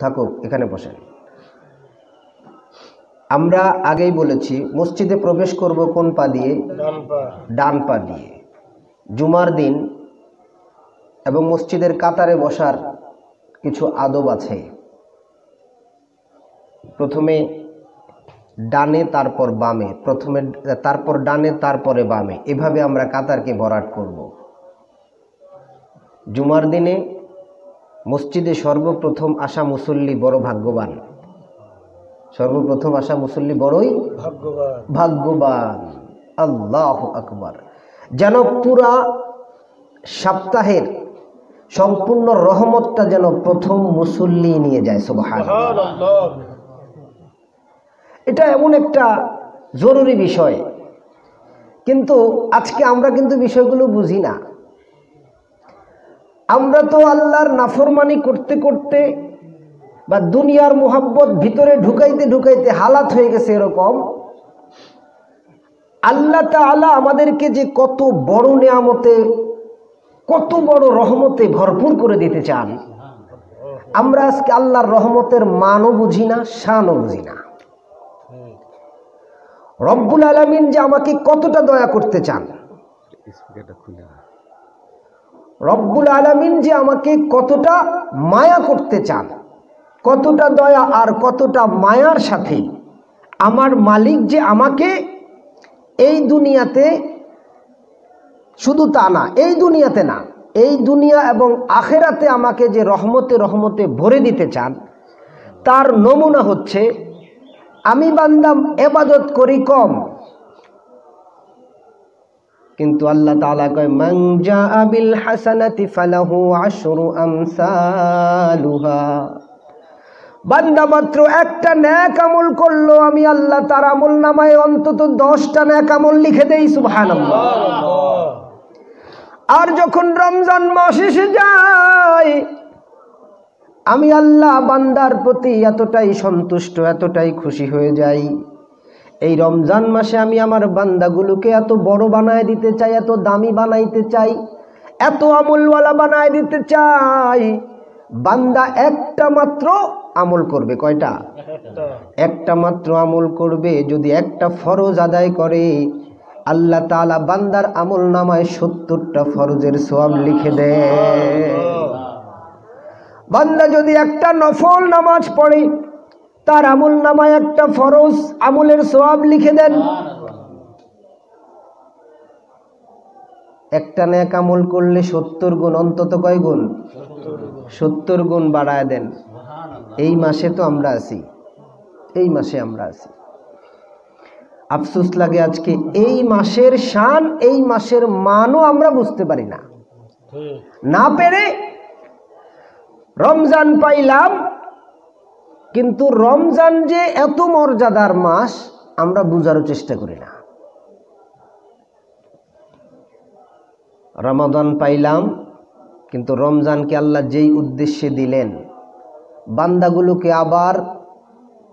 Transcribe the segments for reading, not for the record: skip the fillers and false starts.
থাকুক, এখানে বসেন। আমরা আগেই বলেছি মসজিদে প্রবেশ করব কোন পা দিয়ে? ডান পা দিয়ে। জুমার দিন এবং মসজিদের কাতারে বসার কিছু আদব আছে। প্রথমে ডানে তারপর বামে, তারপর ডানে তারপরে বামে, এভাবে আমরা কাতারকে ভরাট করব। জুমার দিনে মসজিদে সর্বপ্রথম আসা মুসল্লি বড় ভাগ্যবান। সর্বপ্রথম আসা মুসল্লি বড়ই ভাগ্যবান। আল্লাহু আকবার। যেন পুরা সপ্তাহের সম্পূর্ণ রহমতটা যেন প্রথম মুসল্লি নিয়ে যায়। সুবহানাল্লাহ। এটা এমন একটা জরুরি বিষয়, কিন্তু আজকে আমরা কিন্তু বিষয়গুলো বুঝি না। আমরা তো আল্লাহর নাফরমানি করতে করতে বা দুনিয়ার মোহাব্বত ভিতরে ঢুকাইতে ঢুকাইতে হালাত হয়ে গেছে এরকম। আল্লাহ তাআলা আমাদেরকে যে কত বড় নিয়ামতে, কত বড় রহমতে ভরপুর করে দিতে চান, আমরা আজকে আল্লাহর রহমতের মানও বুঝি না, শানও বুঝি না। রব্বুল আলামিন যে আমাকে কতটা দয়া করতে চান, রব্বুল আলামিন যে আমাকে কতটা মায়া করতে চান, কতটা দয়া আর কতটা মায়ার সাথে আমার মালিক যে আমাকে এই দুনিয়াতে, শুধু তা না, এই দুনিয়াতে না, এই দুনিয়া এবং আখেরাতে আমাকে যে রহমতে রহমতে ভরে দিতে চান, তার নমুনা হচ্ছে আমি বান্দা ইবাদত করি কম, কিন্তু আল্লাহ তাআলা কয় মান জাআ বিল হাসানাতি ফালাহু আশরু আমসালুহা। বান্দা মাত্র একটা নেক আমল করলো, আমি আল্লাহ তার আমল নামায় অন্তত 10টা নেক আমল লিখে দেই। সুবহানাল্লাহ। আর যখন রমজান মাস এসে যায়, আমি আল্লাহ বান্দার প্রতি এতটাই সন্তুষ্ট, এতটাই খুশি হয়ে যাই, এই রমজান মাসে আমি আমার বান্দাগুলোকে এত বড় বানায় দিতে চাই, এত দামি বানাইতে চাই, এত আমলওয়ালা বানায় দিতে চাই। বান্দা একটা মাত্র আমল করবে। কয়টা? একটা মাত্র আমল করবে। যদি একটা ফরজ আদায় করে, আল্লাহ তাআলা বান্দার আমল নামায় 70টা ফরজের সওয়াব লিখে দেয়। বান্দা যদি একটা নফল নামাজ পড়ে, তার আমল নামায় একটা ফরজ আমলের সওয়াব লিখে দেন। একটা নেক আমল করলে 70 গুণ, অন্তত কয় গুণ? 70 গুণ বাড়ায় দেন। এই মাসে তো আমরা আছি, এই মাসে আমরা আছি। আফসোস লাগে আজকে এই মাসের শান, এই মাসের মানও আমরা বুঝতে পারি না। না পেরে রমজান পাইলাম, কিন্তু রমজান যে এত মর্যাদার মাস আমরা বুঝারও চেষ্টা করি না। রমাদান পাইলাম, কিন্তু রমজানকে আল্লাহ যেই উদ্দেশ্যে দিলেন, বান্দাগুলোকে আবার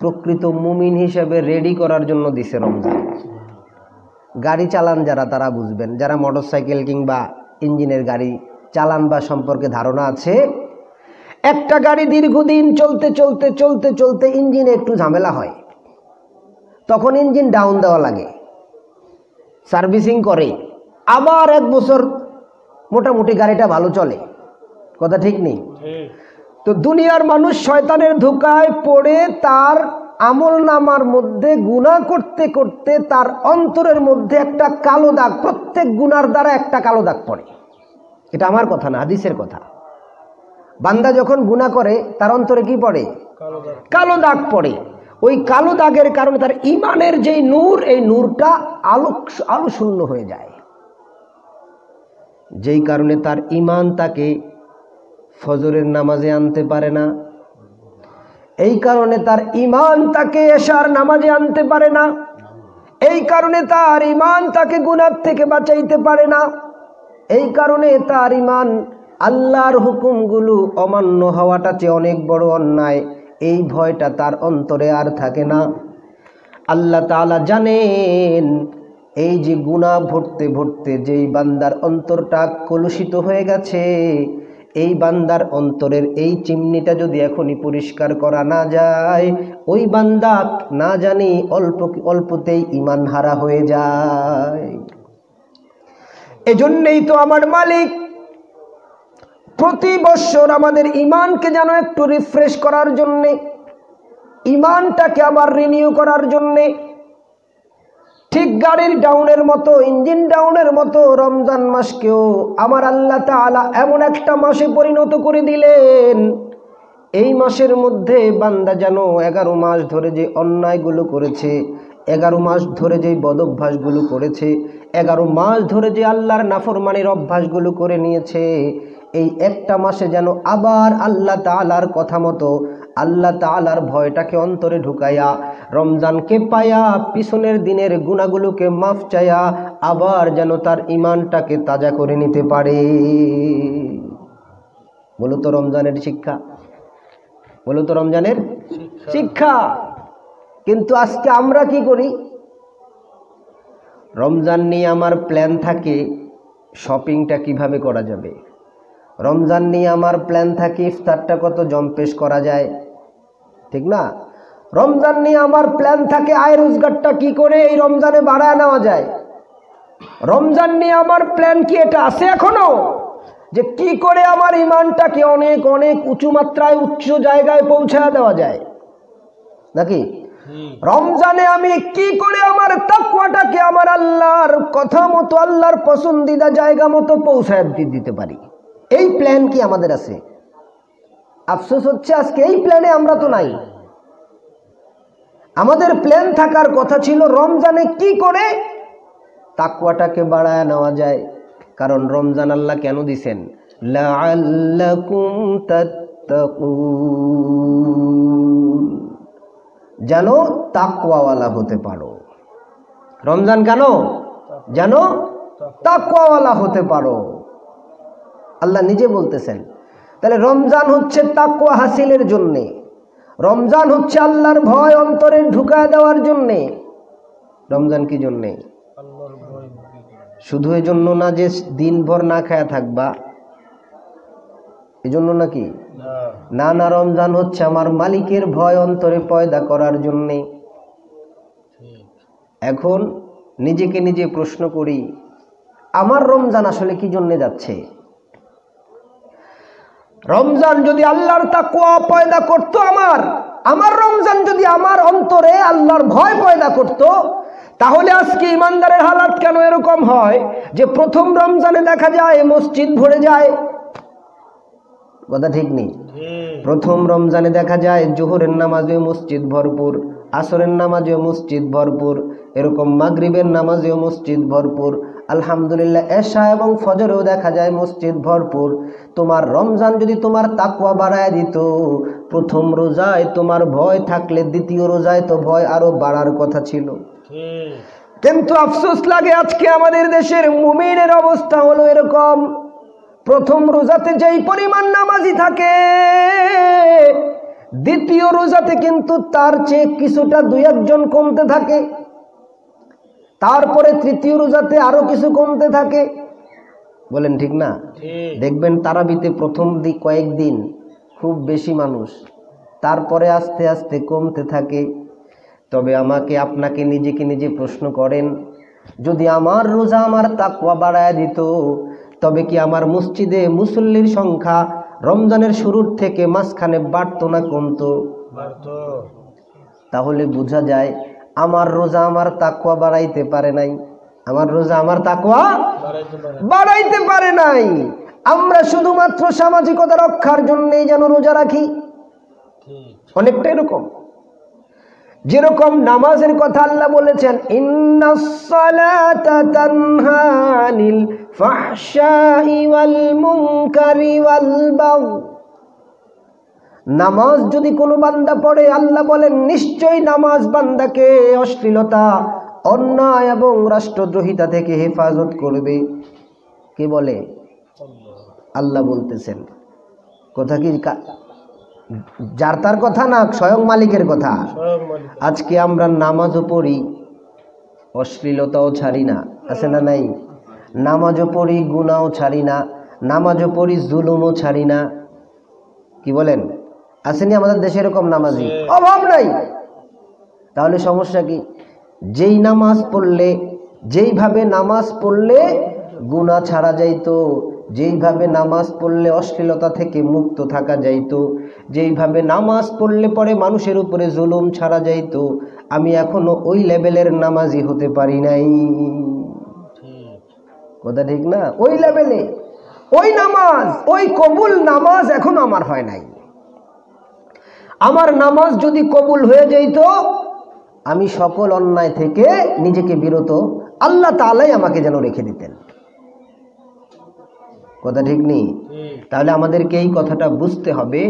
প্রকৃত মুমিন হিসেবে রেডি করার জন্য দিছে রমজান। গাড়ি চালান যারা, তারা বুঝবেন, যারা মোটরসাইকেল কিংবা ইঞ্জিনের গাড়ি চালান বা সম্পর্কে ধারণা আছে। একটা গাড়ি দীর্ঘদিন চলতে চলতে চলতে চলতে ইঞ্জিনে একটু ঝামেলা হয়, তখন ইঞ্জিন ডাউন দেওয়া লাগে, সার্ভিসিং করে, আবার 1 বছর মোটামুটি গাড়িটা ভালো চলে। কথা ঠিক নেই? তো দুনিয়ার মানুষ শয়তানের ধোঁকায় পড়ে তার আমল নামার মধ্যে গুনাহ করতে করতে তার অন্তরের মধ্যে একটা কালো দাগ, প্রত্যেক গুনার দ্বারা একটা কালো দাগ পড়ে। এটা আমার কথা না, হাদিসের কথা। বান্দা যখন গুনাহ করে তার অন্তরে কি পড়ে? কালো দাগ পড়ে। ওই কালো দাগের কারণে তার ইমানের যেই নূর, এই নূরটা আলো শূন্য হয়ে যায়, যেই কারণে তার ইমান তাকে ফজরের নামাজে আনতে পারে না, এই কারণে তার ইমান তাকে এশার নামাজে আনতে পারে না, এই কারণে তার ইমান তাকে গুনাহ থেকে বাঁচাইতে পারে না, এই কারণে তার ইমান আল্লাহর হুকুমগুলো অমান্য হওয়াটা চেয়ে অনেক বড় অন্যায়, এই ভয়টা তার অন্তরে আর থাকে না। আল্লাহ তাআলা জানেন এই যে গুনাহ ভরতে ভরতে যেই বান্দার অন্তরটা কলুষিত হয়ে গেছে, এই বান্দার অন্তরের এই চিমনিটা যদি এখনই পরিষ্কার করা না যায়, ওই বান্দা না জানি অল্পতেই ঈমান হারা হয়ে যায়। এজন্যই তো আমার মালিক প্রতি বছর আমাদের ঈমানকে যেন একটু রিফ্রেশ করার জন্যে, ঈমানটাকে আবার রিনিউ করার জন্যে, ঠিক গাড়ির ডাউনের মতো, ইঞ্জিন ডাউনের মতো রমজান মাসকেও আমার আল্লাহ তাআলা এমন একটা মাসে পরিণত করে দিলেন, এই মাসের মধ্যে বান্দা যেন 11 মাস ধরে যে অন্যায়গুলো করেছে, 11 মাস ধরে যে বদঅভ্যাসগুলো করেছে, 11 মাস ধরে যে আল্লাহর নাফরমানির অভ্যাসগুলো করে নিয়েছে, এই একটা মাসে যেন আবার আল্লাহ তাআলার কথা মতো আল্লাহ তাআলার ভয়টাকে অন্তরে ঢুকাইয়া, রমজানকে পায়া পিছনের দিনের গুনাহগুলোকে মাফ চায়া আবার যেন তার ঈমানটাকে তাজা করে নিতে পারে। বলো তো রমজানের শিক্ষা, বলো তো রমজানের শিক্ষা। কিন্তু আজকে আমরা কি করি? রমজান নিয়ে আমার প্ল্যান থাকে শপিংটা কিভাবে করা যাবে, রমজান নিয়ে আমার প্ল্যান থাকে ইফতারটা কত জম্পেশ করা যায়, ঠিক না? রমজান নিয়ে আমার প্ল্যান থাকে আয় রোজগারটা কি করে এই রমজানে বাড়ায় নেওয়া যায়। রমজান নিয়ে আমার প্ল্যান কি এটা আছে এখনো, যে কি করে আমার ঈমানটাকে অনেক অনেক উঁচু মাত্রায় উচ্চ জায়গায় পৌঁছায় দেওয়া যায় নাকি? রমজানে আমি কি করে আমার তাকওয়াটাকে আমার আল্লাহর কথা মতো, আল্লাহর পছন্দিদা জায়গা মতো পৌঁছায় দিতে পারি, এই প্ল্যান কি আমাদের আছে? আফসোস হচ্ছে আজকে এই প্ল্যানে আমরা তো নাই। আমাদের প্ল্যান থাকার কথা ছিল রমজানে কি করে তাকওয়াটাকে বাড়ায় নেওয়া যায়। কারণ রমজান আল্লাহ কেন দিছেন? লাআল্লাকুম তাত্তাকুন, যেন তাকওয়াওয়ালা হতে পারো। রমজান কেন? যেন তাকওয়াওয়ালা হতে পারো, আল্লাহ নিজে বলতেছেন। তাহলে রমজান হচ্ছে তাকওয়া হাসিলের জন্যে, রমজান হচ্ছে আল্লাহর ভয় অন্তরে ঢুকায় দেওয়ার জন্যে। রমজান কি জন্যে? শুধু এই জন্য না যে দিনভর না খায়া থাকবা, এজন্য নাকি? না না, রমজান হচ্ছে আমার মালিকের ভয় অন্তরে পয়দা করার জন্যে। এখন নিজেকে নিজে প্রশ্ন করি, আমার রমজান আসলে কি জন্যে যাচ্ছে? রমজান যদি আল্লাহর তাকওয়া পয়দা করতো, আমার রমজান যদি আমার অন্তরে আল্লাহর ভয় পয়দা করতো, তাহলে আজকে ইমানদারের হালাত কেন এরকম হয় যে প্রথম রমজানে দেখা যায় মসজিদ ভরে যায়? কথা ঠিক নেই? প্রথম রমজানে দেখা যায় জোহরের নামাজেও মসজিদ ভরপুর, আসরের নামাজেও মসজিদ ভরপুর, এরকম মাগরিবের নামাজেও মসজিদ ভরপুর, আলহামদুলিল্লাহ এশা এবং ফজরেও দেখা যায় মসজিদ ভরপুর। তোমার রমজান যদি তোমার তাকওয়া বাড়ায় দিত, প্রথম রোজায় তোমার ভয় থাকলে দ্বিতীয় রোজায় তো ভয় আরো বাড়ার কথা ছিল। কিন্তু আফসোস লাগে আজকে আমাদের দেশের মুমিনের অবস্থা হলো এরকম, প্রথম রোজাতে যেই পরিমাণ নামাজি থাকে, দ্বিতীয় রোজাতে কিন্তু তার চেয়ে কিছুটা 2-1 জন কমতে থাকে, তারপরে তৃতীয় রোজাতে আরো কিছু কমতে থাকে। বলেন ঠিক না? দেখবেন তারাবিতে প্রথম কয়েকদিন খুব বেশি মানুষ, তারপরে আস্তে আস্তে কমতে থাকে। তবে আমাকে আপনাকে নিজেকে নিজে প্রশ্ন করেন, যদি আমার রোজা আমার তাকওয়া বাড়ায় দিত, তবে কি আমার মসজিদে মুসল্লির সংখ্যা রমজানের শুরুর থেকে মাঝখানে বাড়তো না কমতো? তাহলে বোঝা যায় আমার রোজা আমার তাকওয়া বাড়াইতে পারে নাই, আমার রোজা আমার তাকওয়া বাড়াইতে পারে নাই। আমরা শুধুমাত্র সামাজিকতা রক্ষার জন্যই যেন রোজা রাখি, অনেকটা এরকম। যেরকম নামাজের কথা আল্লাহ বলেছেন, ইন্নাস সালাতা তানহা আনিল ফাহশাই ওয়াল মুনকারি ওয়াল বাগই। নামাজ যদি কোনো বান্দা পড়ে, আল্লাহ বলেন নিশ্চয়ই নামাজ বান্দাকে অশ্লীলতা, অন্যায় এবং রাষ্ট্রদ্রোহিতা থেকে হেফাজত করবে। কে বলে? আল্লাহ বলতেছেন। কথা কি যার তার কথা না, স্বয়ং মালিকের কথা। আজকে আমরা নামাজও পড়ি, অশ্লীলতাও ছাড়ি না, আছে না নাই? নামাজও পড়ি, গুনাহও ছাড়ি না, নামাজও পড়ি, জুলুমও ছাড়ি না। কি বলেন? আসেনি আমাদের দেশে এরকম নামাজি? অভাব নাই। তাহলে সমস্যা কি? যেই নামাজ পড়লে, যেইভাবে নামাজ পড়লে গুনাহ ছাড়া যাইতো, যেইভাবে নামাজ পড়লে অশ্লীলতা থেকে মুক্ত থাকা যাইতো, যেইভাবে নামাজ পড়লে পরে মানুষের উপরে জুলুম ছাড়া যাইতো, আমি এখনো ওই লেভেলের নামাজি হতে পারি নাই। কথা ঠিক না? ওই লেভেলে, ওই নামাজ, ওই কবুল নামাজ এখনো আমার হয় নাই। আমার নামাজ যদি কবুল হয়ে যেত, আমি সকল অন্যায় থেকে নিজেকে বিরত আল্লাহ তাআলাই আমাকে যেন রেখে দিতেন। কথা ঠিক নেই? তাহলে আমাদেরকে এই কথাটা বুঝতে হবে,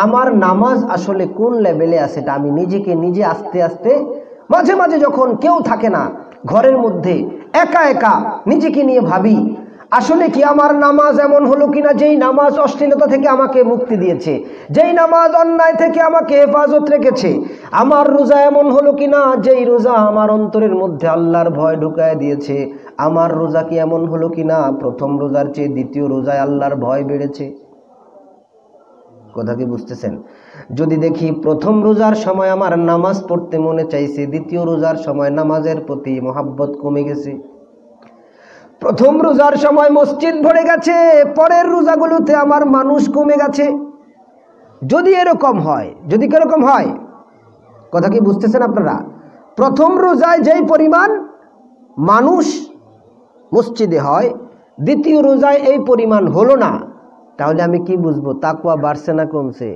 আমার নামাজ আসলে কোন লেভেলে আছে এটা আমি নিজেকে নিজে আস্তে আস্তে, মাঝে মাঝে যখন কেউ থাকে না ঘরের মধ্যে, একা একা নিজেকে নিয়ে ভাবি, আসলে কি আমার নামাজ এমন হলো কিনা যেই নামাজ অশ্লীলতা থেকে আমাকে মুক্তি দিয়েছে, যেই নামাজ অন্যায় থেকে আমাকে হেফাজত রেখেছে। আমার রোজা এমন হলো কিনা যেই রোজা আমার অন্তরের মধ্যে আল্লাহর ভয় ঢুকায় দিয়েছে। আমার রোজা কি এমন হলো কিনা প্রথম রোজার চেয়ে দ্বিতীয় রোজায় আল্লাহর ভয় বেড়েছে। কথা কি বুঝতেছেন? যদি দেখি প্রথম রোজার সময় আমার নামাজ পড়তে মনে চাইছে, দ্বিতীয় রোজার সময় নামাজের প্রতি মহাব্বত কমে গেছে, প্রথম রোজার সময় মসজিদ ভরে গেছে, পরের রোজাগুলোতে আমার মানুষ কমে গেছে, যদি এরকম হয়, যদি কিরকম হয়, কথা কি বুঝতেছেন আপনারা? প্রথম রোজায় যেই পরিমাণ মানুষ মসজিদে হয়, দ্বিতীয় রোজায় এই পরিমাণ হলো না, তাহলে আমি কি বুঝবো? তাকওয়া বাড়ছে না কমছে?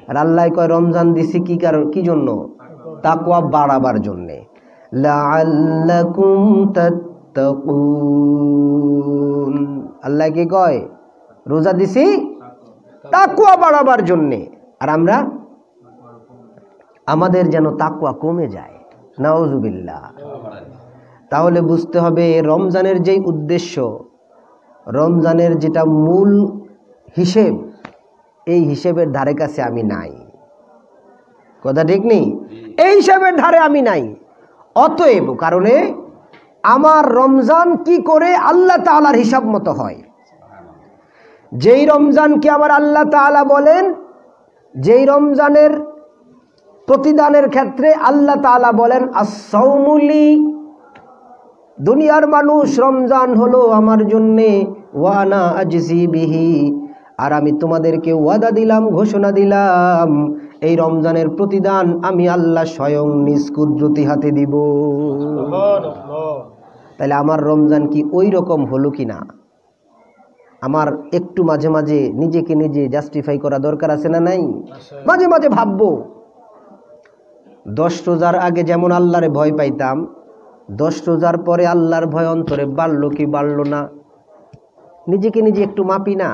আর আল্লাহ কয় রমজান দিছি কি কারণ, কি জন্য? তাকওয়া বাড়াবার জন্যে। লাআল্লাকুম তাত্তাকুন, আল্লাহ কি কয়? রোজা দিছি তাকওয়া বাড়াবার জন্যে। আর আমরা, আমাদের যেন তাকওয়া কমে যায়, নাউজুবিল্লাহ। তাহলে বুঝতে হবে রমজানের যেই উদ্দেশ্য, রমজানের যেটা মূল হিসেব, এই হিসেবের ধারে কাছে আমি নাই। কথা ঠিক নেই? এই হিসেবের ধারে আমি নাই। অতএব কারণে আমার রমজান কি করে আল্লাহ তাআলার হিসাব মতো হয়। যেই রমজানকে আমার আল্লাহ তাআলা বলেন, যেই রমজানের প্রতিদানের ক্ষেত্রে আল্লাহ তাআলা বলেন as-sawmu li, দুনিয়ার মানুষ রমজান হলো আমার জন্যে, ওয়া আনা আজজি বিহি, আর আমি তোমাদেরকে ওয়াদা দিলাম, ঘোষণা দিলাম, এই রমজানের প্রতিদান আমি আল্লাহ স্বয়ং নিজ কুদরতি হাতে দিব। তাহলে আমার রমজান কি ওই রকম হলো কিনা, আমার একটু মাঝে মাঝে নিজেকে নিজে জাস্টিফাই করা দরকার আছে না নাই? মাঝে মাঝে ভাববো, 10 রোজার আগে যেমন আল্লাহরে ভয় পাইতাম, 10 রোজার পরে আল্লাহর ভয় অন্তরে বাড়লো কি বাড়লো না? নিজেকে নিজে একটু মাপি না?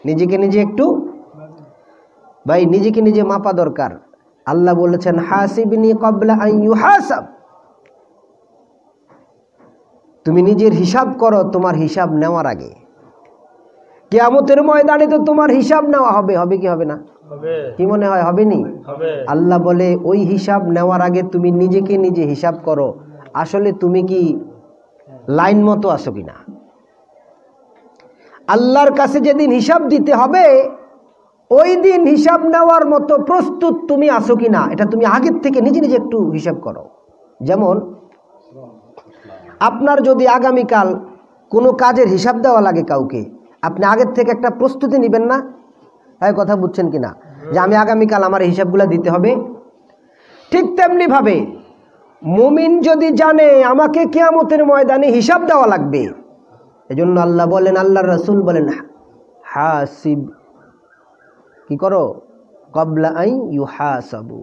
নিজেকে নিজে একটু, ভাই নিজেকে নিজে মাপা দরকার। আল্লাহ বলেছেন হাসিবনি ক্বাবলা আন ইউহাসাব, তুমি নিজের হিসাব করো তোমার হিসাব নেওয়ার আগে। কিয়ামতের ময়দানে তো তোমার হিসাব নেওয়া হবে, হবে কি হবে না? কি মনে হয় হবে নি? আল্লাহ বলে ওই হিসাব নেওয়ার আগে তুমি নিজেকে নিজে হিসাব করো, আসলে তুমি কি লাইন মতো আছো কিনা। আল্লাহর কাছে যেদিন হিসাব দিতে হবে, ওই দিন হিসাব নেওয়ার মতো প্রস্তুত তুমি আছো কিনা, এটা তুমি আগের থেকে নিজে নিজে একটু হিসাব করো। যেমন আপনার যদি আগামীকাল কোনো কাজের হিসাব দেওয়া লাগে কাউকে, আপনি আগের থেকে একটা প্রস্তুতি নেবেন না? তাই কথা বুঝছেন কিনা, যে আমি আগামীকাল আমার হিসাবগুলো দিতে হবে। ঠিক তেমনি ভাবে মুমিন যদি জানে আমাকে কিয়ামতের ময়দানে হিসাব দেওয়া লাগবে, এজন্য আল্লাহ বলেন, আল্লাহর রাসূল বলেন হাসিব, কি করো? ক্বাবলা আন ইউহাসাবু,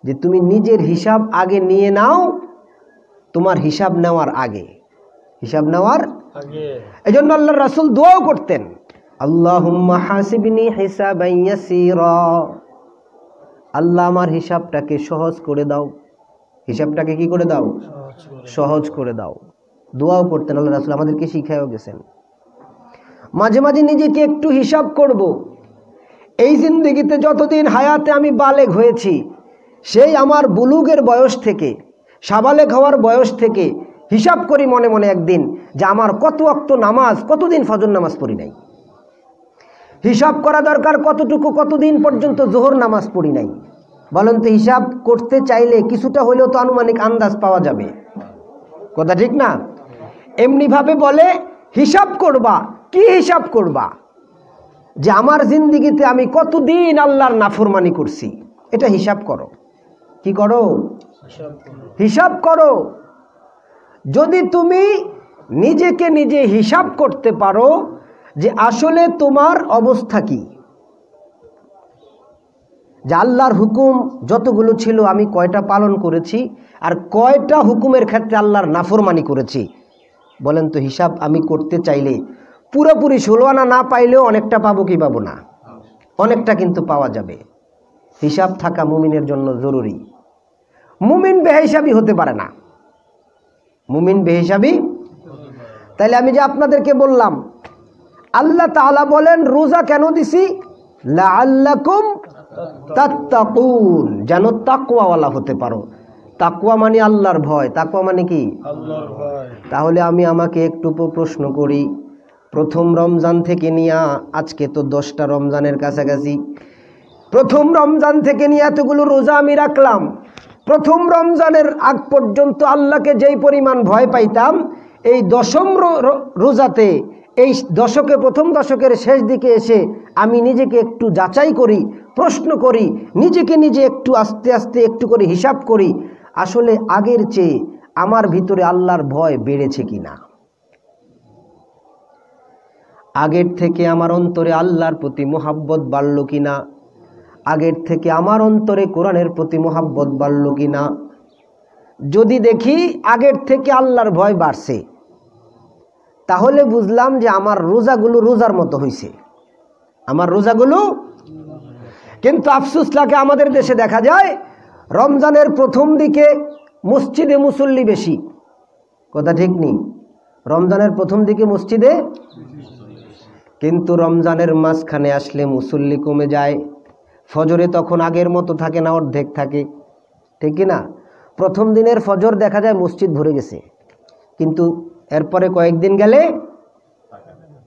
যে তুমি নিজের হিসাব আগে নিয়ে নাও, তোমার হিসাব নেওয়ার আগে, হিসাব নেওয়ার আগে। এজন্য আল্লাহর রাসূল দোয়াও করতেন, আল্লাহুম্মা হাসিবনি হিসাবান ইয়াসীরা, আল্লাহ আমার হিসাবটাকে সহজ করে দাও। হিসাবটাকে কি করে দাও? সহজ করে দাও। দোয়াও করতেন আল্লাহর রাসূল, আমাদেরকে শিখায়ও গেছেন। মাঝে মাঝে নিজেকে একটু হিসাব করব। এই জিন্দেগিতে যতদিন হায়াতে আমি বালেগ হয়েছি, সেই আমার বুলুগের বয়স থেকে, সাবালেগ হওয়ার বয়স থেকে হিসাব করি মনে মনে একদিন, যে আমার কত ওয়াক্ত নামাজ, কতদিন ফজর নামাজ পড়ি নাই। হিসাব করা দরকার কতটুকু, কতদিন পর্যন্ত জোহর নামাজ পড়ি নাই। বলেন তো, হিসাব করতে চাইলে কিছুটা হলেও তো আনুমানিক আন্দাজ পাওয়া যাবে, কথা ঠিক না? এমনিভাবে বলে হিসাব করবা, কি হিসাব করবা? যে আমার জিন্দিগিতে আমি কতদিন আল্লাহর নাফরমানি করছি, এটা হিসাব করো। কি করো? হিসাব করো। যদি তুমি নিজেকে নিজে হিসাব করতে পারো যে আসলে তোমার অবস্থা কি, যে আল্লাহর হুকুম যতগুলো ছিল আমি কয়টা পালন করেছি, আর কয়টা হুকুমের ক্ষেত্রে আল্লাহর নাফরমানি করেছি, বলেন তো হিসাব আমি করতে চাইলে পুরোপুরি 16 আনা না পাইলেও অনেকটা পাবো কি পাবো না? অনেকটা কিন্তু পাওয়া যাবে। হিসাব থাকা মুমিনের জন্য জরুরি। মুমিন বেহিসাবি হতে পারে না, মুমিন বেহিসাবি। তাইলে আমি যে আপনাদেরকে বললাম, আল্লাহ তাআলা বলেন রোজা কেন দিছি? লাআল্লাকুম তাত্তাকুন, যেন তাকওয়াওয়ালা হতে পারো। তাকওয়া মানে আল্লাহর ভয়। তাকওয়া মানে কি? আল্লাহর ভয়। তাহলে আমি আমাকে একটু প্রশ্ন করি, প্রথম রমজান থেকে নিয়ে আজকে তো 10টা রমজানের কাছাকাছি, প্রথম রমজান থেকে নিয়ে এতগুলো রোজা আমি রাখলাম, প্রথম রমজানের আগ পর্যন্ত আল্লাহকে যেই পরিমাণ ভয় পাইতাম, এই 10ম রোজাতে, এই দশকে, প্রথম দশকের শেষ দিকে এসে আমি নিজেকে একটু যাচাই করি, প্রশ্ন করি, নিজেকে নিজে একটু আস্তে আস্তে একটু করে হিসাব করি, আসলে আগের চেয়ে আমার ভিতরে আল্লাহর ভয় বেড়েছে কিনা, আগের থেকে আমার অন্তরে আল্লাহর প্রতি মোহাব্বত বাড়ল কিনা, আগের থেকে আমার অন্তরে কোরআনের প্রতি মোহাব্বত বাড়ল কিনা। যদি দেখি আগের থেকে আল্লাহর ভয় বাড়ছে, তাহলে বুঝলাম যে আমার রোজাগুলো রোজার মতো হয়েছে, আমার রোজাগুলো। কিন্তু আফসোস লাগে, আমাদের দেশে দেখা যায় রমজানের প্রথম দিকে মসজিদে মুসল্লি বেশি, কথা ঠিক নেই? রমজানের প্রথম দিকে মসজিদে, কিন্তু রমজানের মাঝখানে আসলে মুসল্লি কমে যায়। ফজরে তখন আগের মতো থাকে না, অর্ধেক থাকে, ঠিক কি না? প্রথম দিনের ফজর দেখা যায় মসজিদ ভরে গেছে, কিন্তু এরপরে কয়েকদিন গেলে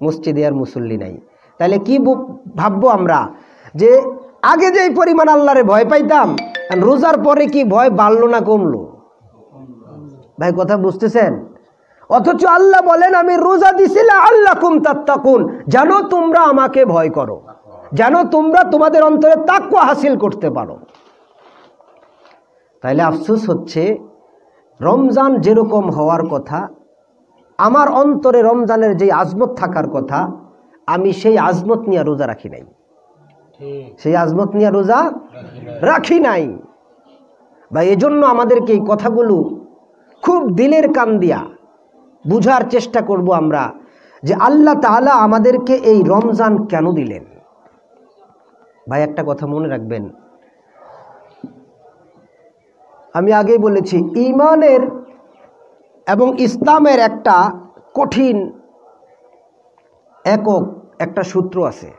মসজিদে আর মুসল্লি নাই। তাহলে কি ভাববো আমরা, যে আগে যেই পরিমাণ আল্লাহরে ভয় পাইতাম, রোজার পরে কি ভয় বাড়লো না কমলো? ভাই কথা বুঝতেছেন? অথচ আল্লাহ বলেন আমি রোজা দিছি লাআল্লাকুম তাত্তাকুন, যেন তোমরা আমাকে ভয় করো, যেন তোমরা তোমাদের অন্তরে তাকওয়া হাসিল করতে পারো। তাইলে আফসোস হচ্ছে, রমজান যেরকম হওয়ার কথা, আমার অন্তরে রমজানের যে আজমত থাকার কথা, আমি সেই আজমত নিয়ে রোজা রাখি নাই, সেই আজমত নিয়ে রোজা রাখি নাই। বা এজন্য আমাদেরকে এই কথাগুলো খুব দিলের কান দিয়া বুঝার চেষ্টা করব আমরা, যে আল্লাহ তাআলা আমাদেরকে এই রমজান কেন দিলেন। ভাই একটা কথা মনে রাখবেন, আমি আগেই বলেছি, ঈমানের এবং ইসলামের একটা কঠিন একক একটা সূত্র আছে।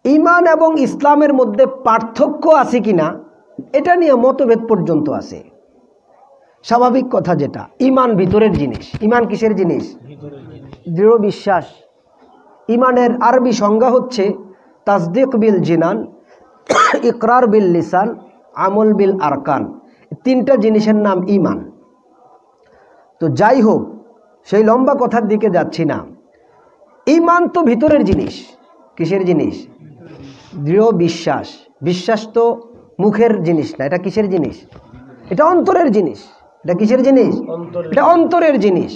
ঈমান এবং ইসলামের মধ্যে পার্থক্য আছে কিনা এটা নিয়ে মতভেদ পর্যন্ত আছে। স্বাভাবিক কথা, যেটা ঈমান ভিতরের জিনিস। ঈমান কিসের জিনিস? দৃঢ় বিশ্বাস। ঈমানের আরবি সংজ্ঞা হচ্ছে তাসদিক বিল জিনান, ইকরার বিল লিসান, আমল বিল আরকান। 3টা জিনিসের নাম ঈমান। তো যাই হোক, সেই লম্বা কথার দিকে যাচ্ছি না। ঈমান তো ভিতরের জিনিস। কিসের জিনিস? দৃঢ় বিশ্বাস। বিশ্বাস তো মুখের জিনিস না, এটা কিসের জিনিস? এটা অন্তরের জিনিস। এটা কিসের জিনিস? এটা অন্তরের জিনিস।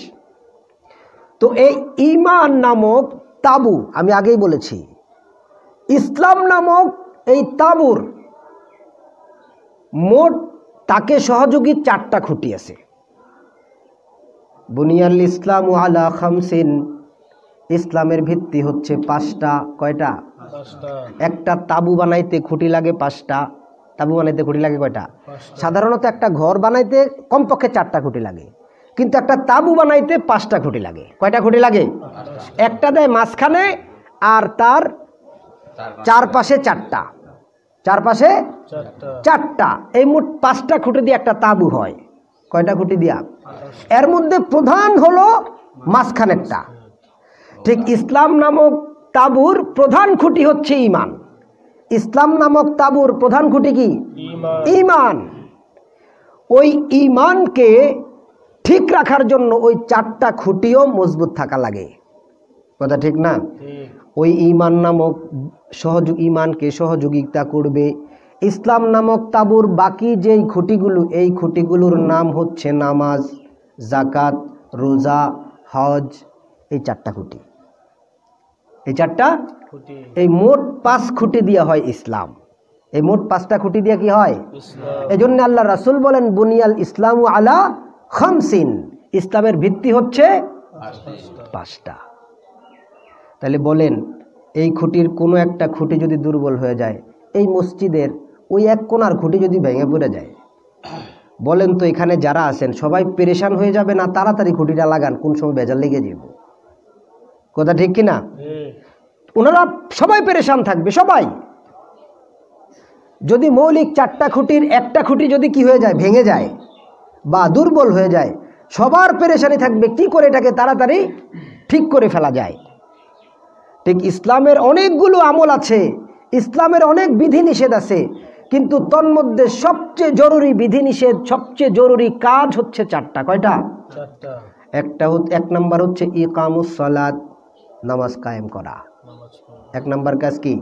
তো এই ঈমান নামক তাবু, আমি আগেই বলেছি, ইসলাম নামক এই তাবুর মোট তাকে সহযোগী 4টা খুঁটি আছে। বুনিয়াল ইসলাম আলা খামসিন, ইসলামের ভিত্তি হচ্ছে 5টা। কয়টা? 5টা। একটা তাবু বানাইতে খুঁটি লাগে 5টা। তাবু বানাইতে খুঁটি লাগে কয়টা? সাধারণত একটা ঘর বানাইতে কমপক্ষে 4টা খুঁটি লাগে, কিন্তু একটা তাবু বানাইতে 5টা খুঁটি লাগে। কয়টা খুঁটি লাগে? একটা দেয় মাঝখানে, আর তার চারপাশে 4টা। চারপাশে 4টা। এই মোট 5টা খুঁটি দিয়ে একটা তাবু হয়। কয়টা খুঁটি দিয়া? এর মধ্যে প্রধান হলো মাঝখানেরটা। ঠিক ইসলাম নামক তাবুর প্রধান খুঁটি হচ্ছে ঈমান। ইসলাম নামক তাবুর প্রধান খুঁটি কি? ঈমান। ওই ঈমানকে ঠিক রাখার জন্য ওই চারটা খুঁটিও মজবুত থাকা লাগে। কথা ঠিক না? ওই ঈমান নামক ঈমানকে সহযোগিতা করবে ইসলাম নামক তাবুর বাকি যেই খুঁটিগুলো, এই খুঁটিগুলোর নাম হচ্ছে নামাজ, যাকাত, রোজা, হজ। এই চারটা খুঁটি, এই চারটা এই মোট 5 খুঁটি দিয়া হয় ইসলাম। এই মোট 5টা খুঁটি দিয়া কি হয়? এই জন্য আল্লাহ রাসূল বলেন বুনিয়াল ইসলামু আলা খামসিন, ইসলামের ভিত্তি হচ্ছে 5টা। তাহলে বলেন এই খুঁটির কোনো একটা খুঁটি যদি দুর্বল হয়ে যায়, এই মসজিদের ওই এক কোণার খুঁটি যদি ভেঙে পড়ে যায়, বলেন তো এখানে যারা আছেন সবাই পেরেশান হয়ে যাবে না তাড়াতাড়ি খুঁটিটা লাগান, কোন সময় বেজার লেগে যাব? কথা ঠিক কিনা? ওনারা সবাই পেরেশান থাকবে। সবাই যদি মৌলিক 4টা খুঁটির একটা খুঁটি যদি কি হয়ে যায়, ভেঙে যায় বা দুর্বল হয়ে যায়, সবার পেরেশানি থাকবে কি করে এটাকে তাড়াতাড়ি ঠিক করে ফেলা যায়। ঠিক ইসলামের অনেকগুলো আমল আছে, ইসলামের অনেক বিধিনিষেধ আছে, কিন্তু তন্মধ্যে সবচেয়ে জরুরি বিধিনিষেধ, সবচেয়ে জরুরি কাজ হচ্ছে 4টা। কয়টা? 4টা। এক নাম্বার হচ্ছে ইকামুস সালাত, নামাজ কায়েম করা। 1 নাম্বার কাজ কি?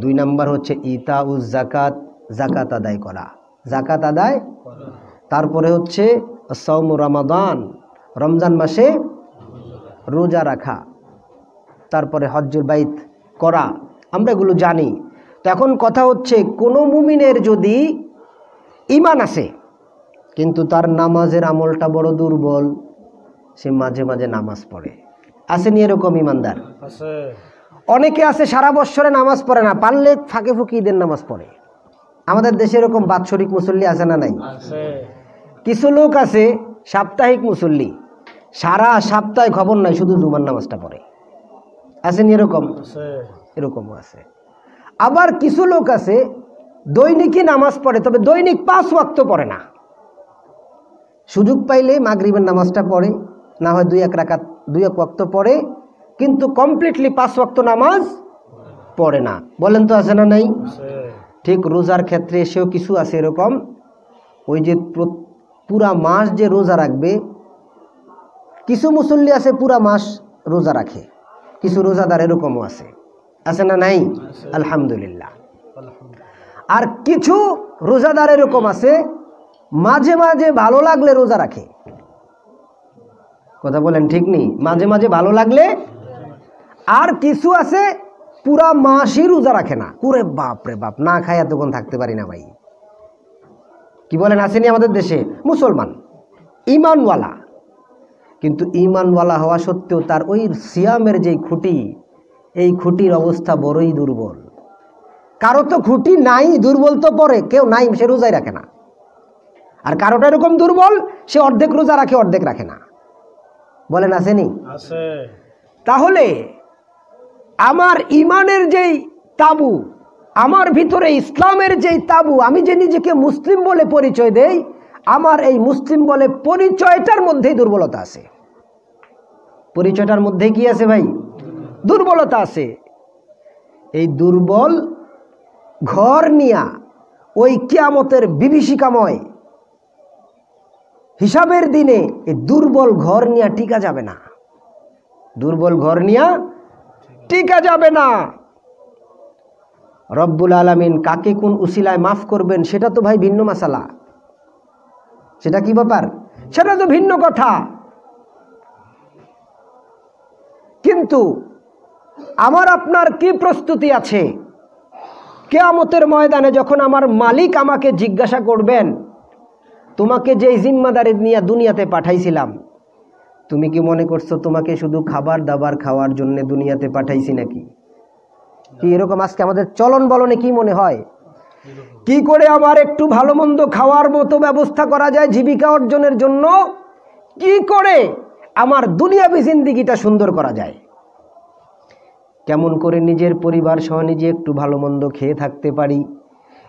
2 নাম্বার হচ্ছে ইতাউজ যাকাত, যাকাত আদায় করা, যাকাত আদায়। তারপরে হচ্ছে সাওম রমাদান, রমজান মাসে রোজা রাখা। তারপরে হজ্জুল বাইত করা। আমরা এগুলো জানি। তো এখন কথা হচ্ছে কোনো মুমিনের যদি ঈমান আছে কিন্তু তার নামাজের আমলটা বড় দুর্বল, সে মাঝে মাঝে নামাজ পড়ে, আসেনি এরকম ঈমানদার? অনেকে আছে সারা বছরে নামাজ পড়ে না, পারলে ফাঁকে ফুঁকি ঈদের নামাজ পড়ে। আমাদের দেশে এরকম বাৎসরিক মুসল্লি আছে না নাই? কিছু লোক আছে সাপ্তাহিক মুসল্লি, সারা সপ্তাহে খবর নাই, শুধু জুমার নামাজটা পড়ে, আসেনি এরকম? এরকমও আছে। আবার কিছু লোক আছে দৈনিকই নামাজ পড়ে, তবে দৈনিক 5 ওয়াক্ত পড়ে না। সুযোগ পাইলে মাগরিবের নামাজটা পড়ে, না হয় 2-1 রাকাত 2-1 ওয়াক্ত পড়ে, কিন্তু কমপ্লিটলি 5 ওয়াক্ত নামাজ পড়ে না। বলেন তো আছে না নাই? ঠিক রোজার ক্ষেত্রে এসেও কিছু আছে এরকম, ওই যে পুরা মাস যে রোজা রাখবে, কিছু মুসল্লি আছে পুরা মাস রোজা রাখে, কিছু রোজাদার এরকমও আছে, আছে না নাই? আলহামদুলিল্লাহ। আর কিছু রোজাদার এরকম আছে মাঝে মাঝে ভালো লাগলে রোজা রাখে। কথা বলেন ঠিক নেই? মাঝে মাঝে ভালো লাগলে। আর কিছু আছে পুরা মাসই রোজা রাখে না, পুরে বাপ রে বাপ, না খায় এতক্ষণ থাকতে পারি না ভাই। কি বলেন, আসেনি আমাদের দেশে মুসলমান ঈমানওয়ালা, কিন্তু ঈমানওয়ালা হওয়া সত্ত্বেও তার ওই সিয়ামের যেই খুঁটি, এই খুঁটির অবস্থা বড়ই দুর্বল। কারো তো খুঁটি নাই, দুর্বল তো পরে কেউ নাই, সে রোজাই রাখে না। আর কারোটা এরকম দুর্বল, সে অর্ধেক রোজা রাখে, অর্ধেক রাখে না। বলেন আসেনি? তাহলে আমার ঈমানের যেই তাবু, আমার ভিতরে ইসলামের যেই তাবু, আমি যে নিজেকে মুসলিম বলে পরিচয় দেই, আমার এই মুসলিম বলে পরিচয়টার মধ্যেই দুর্বলতা আছে। পরিচয়টার মধ্যে কি আছে ভাই? দুর্বলতা আছে। এই দুর্বল ঘর নিয়া ওই কিয়ামতের বিভীষিকাময় হিসাবের দিনে এই দুর্বল ঘর নিয়া টিকা যাবে না, দুর্বল ঘর নিয়া টিকা যাবে না। রব্বুল আলামিন কাকে কোন উসিলায় মাফ করবেন সেটা তো ভাই ভিন্ন মাসালা, সেটা কি ব্যাপার, সেটা তো ভিন্ন কথা। কিন্তু আমার আপনার কি প্রস্তুতি আছে কিয়ামতের ময়দানে যখন আমার মালিক আমাকে জিজ্ঞাসা করবেন, তোমাকে যে জিম্মাদারি নিয়ে দুনিয়াতে পাঠাইছিলাম, তুমি কি মনে করছো তোমাকে শুধু খাবার দাবার খাওয়ার জন্য দুনিয়াতে পাঠাইছি নাকি? কি এরকম আজকে আমাদের চলন বলনে কি মনে হয়? কি করে আমার একটু ভালো মন্দ খাওয়ার মতো ব্যবস্থা করা যায় জীবিকা অর্জনের জন্য, কি করে আমার দুনিয়াবী জিন্দেগিটা সুন্দর করা যায়, কেমন করে নিজের পরিবার সহ নিজে একটু ভালো মন্দ খেয়ে থাকতে পারি,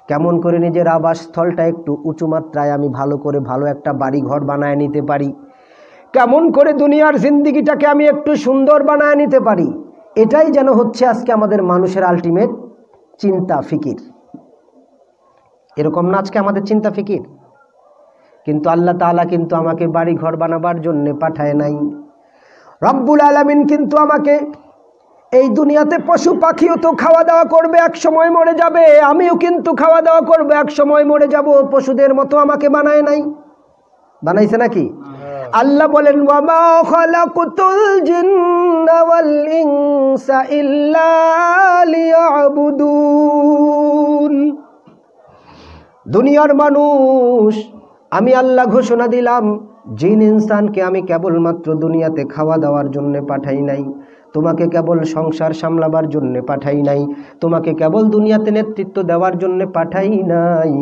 কেমন করে নিজের আবাসস্থলটা একটু উঁচু মাত্রায় আমি ভালো করে ভালো একটা বাড়ি ঘর বানায় নিতে পারি, কেমন করে দুনিয়ার জিন্দেগিটাকে আমি একটু সুন্দর বানায় নিতে পারি। এটাই যেন হচ্ছে আজকে আমাদের মানুষের আলটিমেট চিন্তা ফিকির। এরকম না আজকে আমাদের চিন্তা ফিকির? কিন্তু আল্লাহ তাআলা কিন্তু আমাকে বাড়ি ঘর বানাবার জন্য পাঠায় নাই। রব্বুল আলামিন কিন্তু আমাকে এই দুনিয়াতে, পশু পাখিও তো খাওয়া দাওয়া করবে, এক সময় মরে যাবে, আমিও কিন্তু খাওয়া দাওয়া করবো, এক সময় মরে যাব। পশুদের মতো আমাকে বানায় নাই, বানাইছে নাকি? আল্লাহ বলেন ওয়ামা খালাকুতুল জিন্না ওয়াল ইনসা ইল্লা লিয়াবুদুন। দুনিয়ার মানুষ আমি আল্লাহ ঘোষণা দিলাম, জিন ইনসানকে আমি কেবলমাত্র দুনিয়াতে খাওয়া দাওয়ার জন্য পাঠাই নাই, তোমাকে কেবল সংসার সামলাবার জন্য পাঠাই নাই, তোমাকে কেবল দুনিয়াতে নেতৃত্ব দেওয়ার জন্য পাঠাই নাই।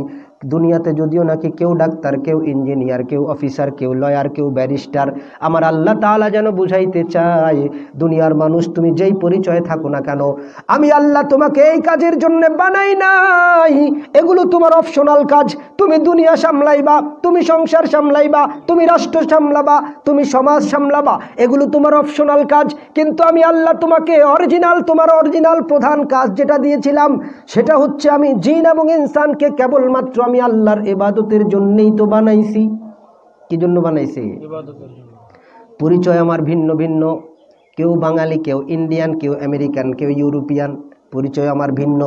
দুনিয়াতে যদিও নাকি কেউ ডাক্তার, কেউ ইঞ্জিনিয়ার, কেউ অফিসার, কেউ লয়ার, কেউ ব্যারিস্টার, আমার আল্লাহ তাআলা যেন বুঝাইতে চায়, দুনিয়ার মানুষ তুমি যেই পরিচয়ে থাকো না কেন, আমি আল্লাহ তোমাকে এই কাজের জন্য বানাই নাই। এগুলো তোমার অপশনাল কাজ। তুমি দুনিয়া সামলাইবা, তুমি সংসার সামলাইবা, তুমি রাষ্ট্র সামলাবা, তুমি সমাজ সামলাবা, এগুলো তোমার অপশনাল কাজ। কিন্তু আমি আল্লাহ তোমাকে তোমার অরিজিনাল প্রধান কাজ যেটা দিয়েছিলাম, সেটা হচ্ছে আমি জিন এবং ইনসানকে কেবলমাত্র আমি আল্লাহর ইবাদতের জন্যই তো বানাইছি। কি জন্য বানাইছি? ইবাদতের জন্য। পরিচয় আমার ভিন্ন ভিন্ন, কেউ বাঙালি, কেউ ইন্ডিয়ান, কেউ আমেরিকান, কেউ ইউরোপিয়ান, পরিচয় আমার ভিন্ন।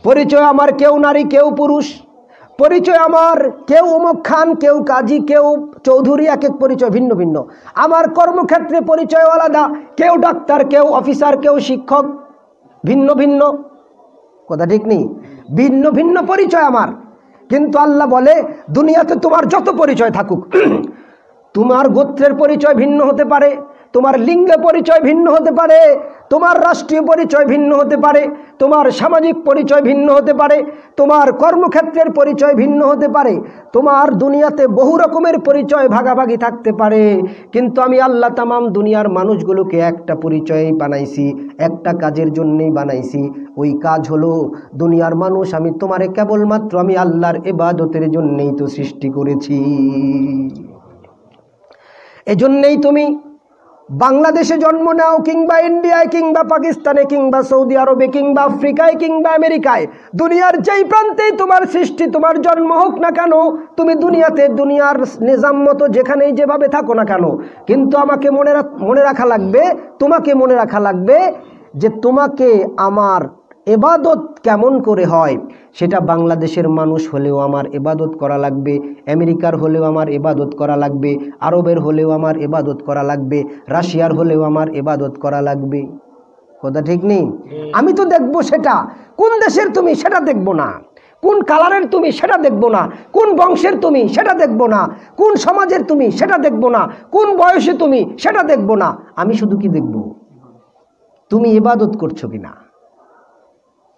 পরিচয় আমার কেউ নারী, কেউ পুরুষ, পরিচয় আমার কেউ অমুক খান, কেউ কাজী, কেউ চৌধুরী, এক এক পরিচয় ভিন্ন ভিন্ন। আমার কর্মক্ষেত্রে পরিচয় আলাদা, কেউ ডাক্তার, কেউ অফিসার, কেউ শিক্ষক, ভিন্ন ভিন্ন। কথা ঠিক নেই? ভিন্ন ভিন্ন পরিচয় আমার। কিন্তু আল্লাহ বলে দুনিয়াতে তোমার যত পরিচয় থাকুক, তোমার গোত্রের পরিচয় ভিন্ন হতে পারে, তোমার লিঙ্গের পরিচয় ভিন্ন হতে পারে, তোমার রাষ্ট্রীয় পরিচয় ভিন্ন হতে পারে, তোমার সামাজিক পরিচয় ভিন্ন হতে পারে, তোমার কর্মক্ষেত্রের পরিচয় ভিন্ন হতে পারে, তোমার দুনিয়াতে বহু রকমের পরিচয় ভাগাভাগি থাকতে পারে, কিন্তু আমি আল্লাহ তামাম দুনিয়ার মানুষগুলোকে একটা পরিচয়েই বানাইছি, একটা কাজের জন্যই বানাইছি। ওই কাজ হলো দুনিয়ার মানুষ আমি তোমারে কেবলমাত্র আমি আল্লাহর ইবাদতের জন্যই তো সৃষ্টি করেছি। এজন্যই তুমি বাংলাদেশে জন্ম নাও, কিংবা ইন্ডিয়ায়, কিংবা পাকিস্তানে, কিংবা সৌদি আরবে, কিংবা আফ্রিকায়, কিংবা আমেরিকায়, দুনিয়ার যেই প্রান্তেই তোমার সৃষ্টি, তোমার জন্ম হোক না কেন, তুমি দুনিয়াতে দুনিয়ার নিজাম মতো যেখানেই যেভাবে থাকো না কেন, কিন্তু আমাকে মনে রাখা লাগবে, তোমাকে মনে রাখা লাগবে যে তোমাকে আমার ইবাদত কেমন করে হয়, সেটা বাংলাদেশের মানুষ হলেও আমার ইবাদত করা লাগবে, আমেরিকার হলেও আমার ইবাদত করা লাগবে, আরবের হলেও আমার ইবাদত করা লাগবে, রাশিয়ার হলেও আমার ইবাদত করা লাগবে। কথা ঠিক নেই? আমি তো দেখবো সেটা কোন দেশের তুমি সেটা দেখবো না, কোন কালারের তুমি সেটা দেখবো না, কোন বংশের তুমি সেটা দেখবো না, কোন সমাজের তুমি সেটা দেখবো না, কোন বয়সে তুমি সেটা দেখবো না। আমি শুধু কি দেখবো? তুমি ইবাদত করছো কিনা।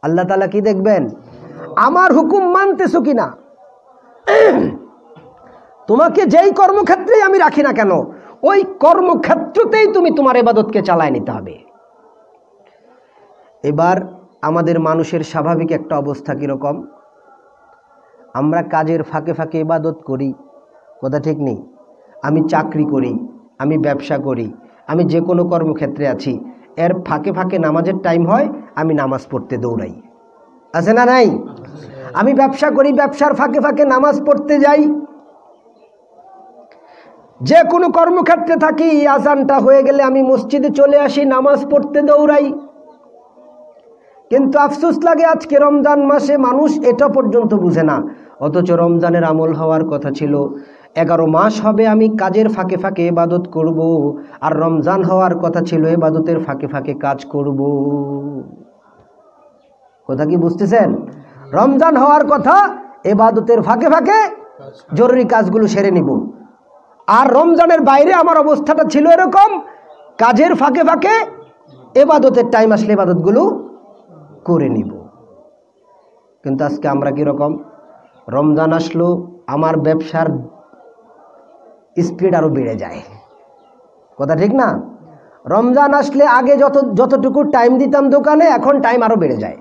আল্লাহ তাআলা কি দেখবেন? আমার হুকুম মানতেছো কিনা। তোমাকে যেই কর্মক্ষেত্রেই আমি রাখি না কেন, ওই কর্মক্ষেত্রতেই তুমি তোমার ইবাদতকে চালায় নিতে হবে। এবার আমাদের মানুষের স্বাভাবিক একটা অবস্থা কীরকম, আমরা কাজের ফাঁকে ফাঁকে ইবাদত করি। কথা ঠিক নেই? আমি চাকরি করি, আমি ব্যবসা করি, আমি যে কোনো কর্মক্ষেত্রে আছি, এর ফাঁকে ফাঁকে নামাজের টাইম হয়, আমি নামাজ পড়তে দৌড়াই। আছে না নাই? আমি ব্যবসা করি, ব্যবসার ফাঁকে ফাঁকে নামাজ পড়তে যাই। যে কোনো কর্মক্ষেত্রে থাকি, আজানটা হয়ে গেলে আমি মসজিদে চলে আসি, নামাজ পড়তে দৌড়াই। কিন্তু আফসোস লাগে আজকে রমজান মাসে মানুষ এটা পর্যন্ত বুঝে না, অথচ রমজানের আমল হওয়ার কথা ছিল 11 মাস হবে আমি কাজের ফাঁকে ফাঁকে ইবাদত করব, আর রমজান হওয়ার কথা ছিল ইবাদতের ফাঁকে ফাঁকে কাজ করব। কথা কি বুঝতেছেন? রমজান হওয়ার কথা ইবাদতের ফাঁকে ফাঁকে জরুরি কাজগুলো সেরে নিব, আর রমজানের বাইরে আমার অবস্থাটা ছিল এরকম, কাজের ফাঁকে ফাঁকে ইবাদতের টাইম আসলে ইবাদতগুলো করে নিব। কিন্তু আজকে আমরা কীরকম, রমজান আসলো আমার ব্যবসার স্পিড আরও বেড়ে যায়। কথা ঠিক না? রমজান আসলে আগে যতটুকু টাইম দিতাম দোকানে, এখন টাইম আরও বেড়ে যায়।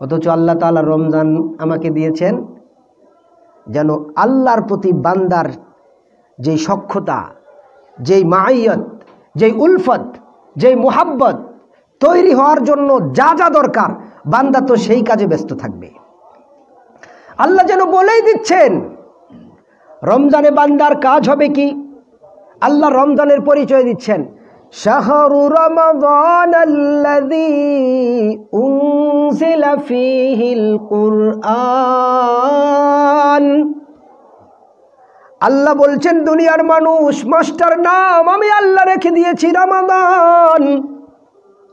অথচ আল্লাহ তাআলা রমজান আমাকে দিয়েছেন যেন আল্লাহর প্রতি বান্দার যেই সখ্যতা, যেই মাইয়ত, যেই উলফত, যেই মুহাব্বত তৈরি হওয়ার জন্য যা যা দরকার বান্দা তো সেই কাজে ব্যস্ত থাকবে। আল্লাহ যেন বলেই দিচ্ছেন রমজানে বান্দার কাজ হবে কি। আল্লাহ রমজানের পরিচয় দিচ্ছেন, শাহরু রমাদানাল্লাযী উনজিলা ফীহিল কুরআন। আল্লাহ বলছেন দুনিয়ার মানুষ, মাসটার নাম আমি আল্লাহ রেখে দিয়েছি রমাদান।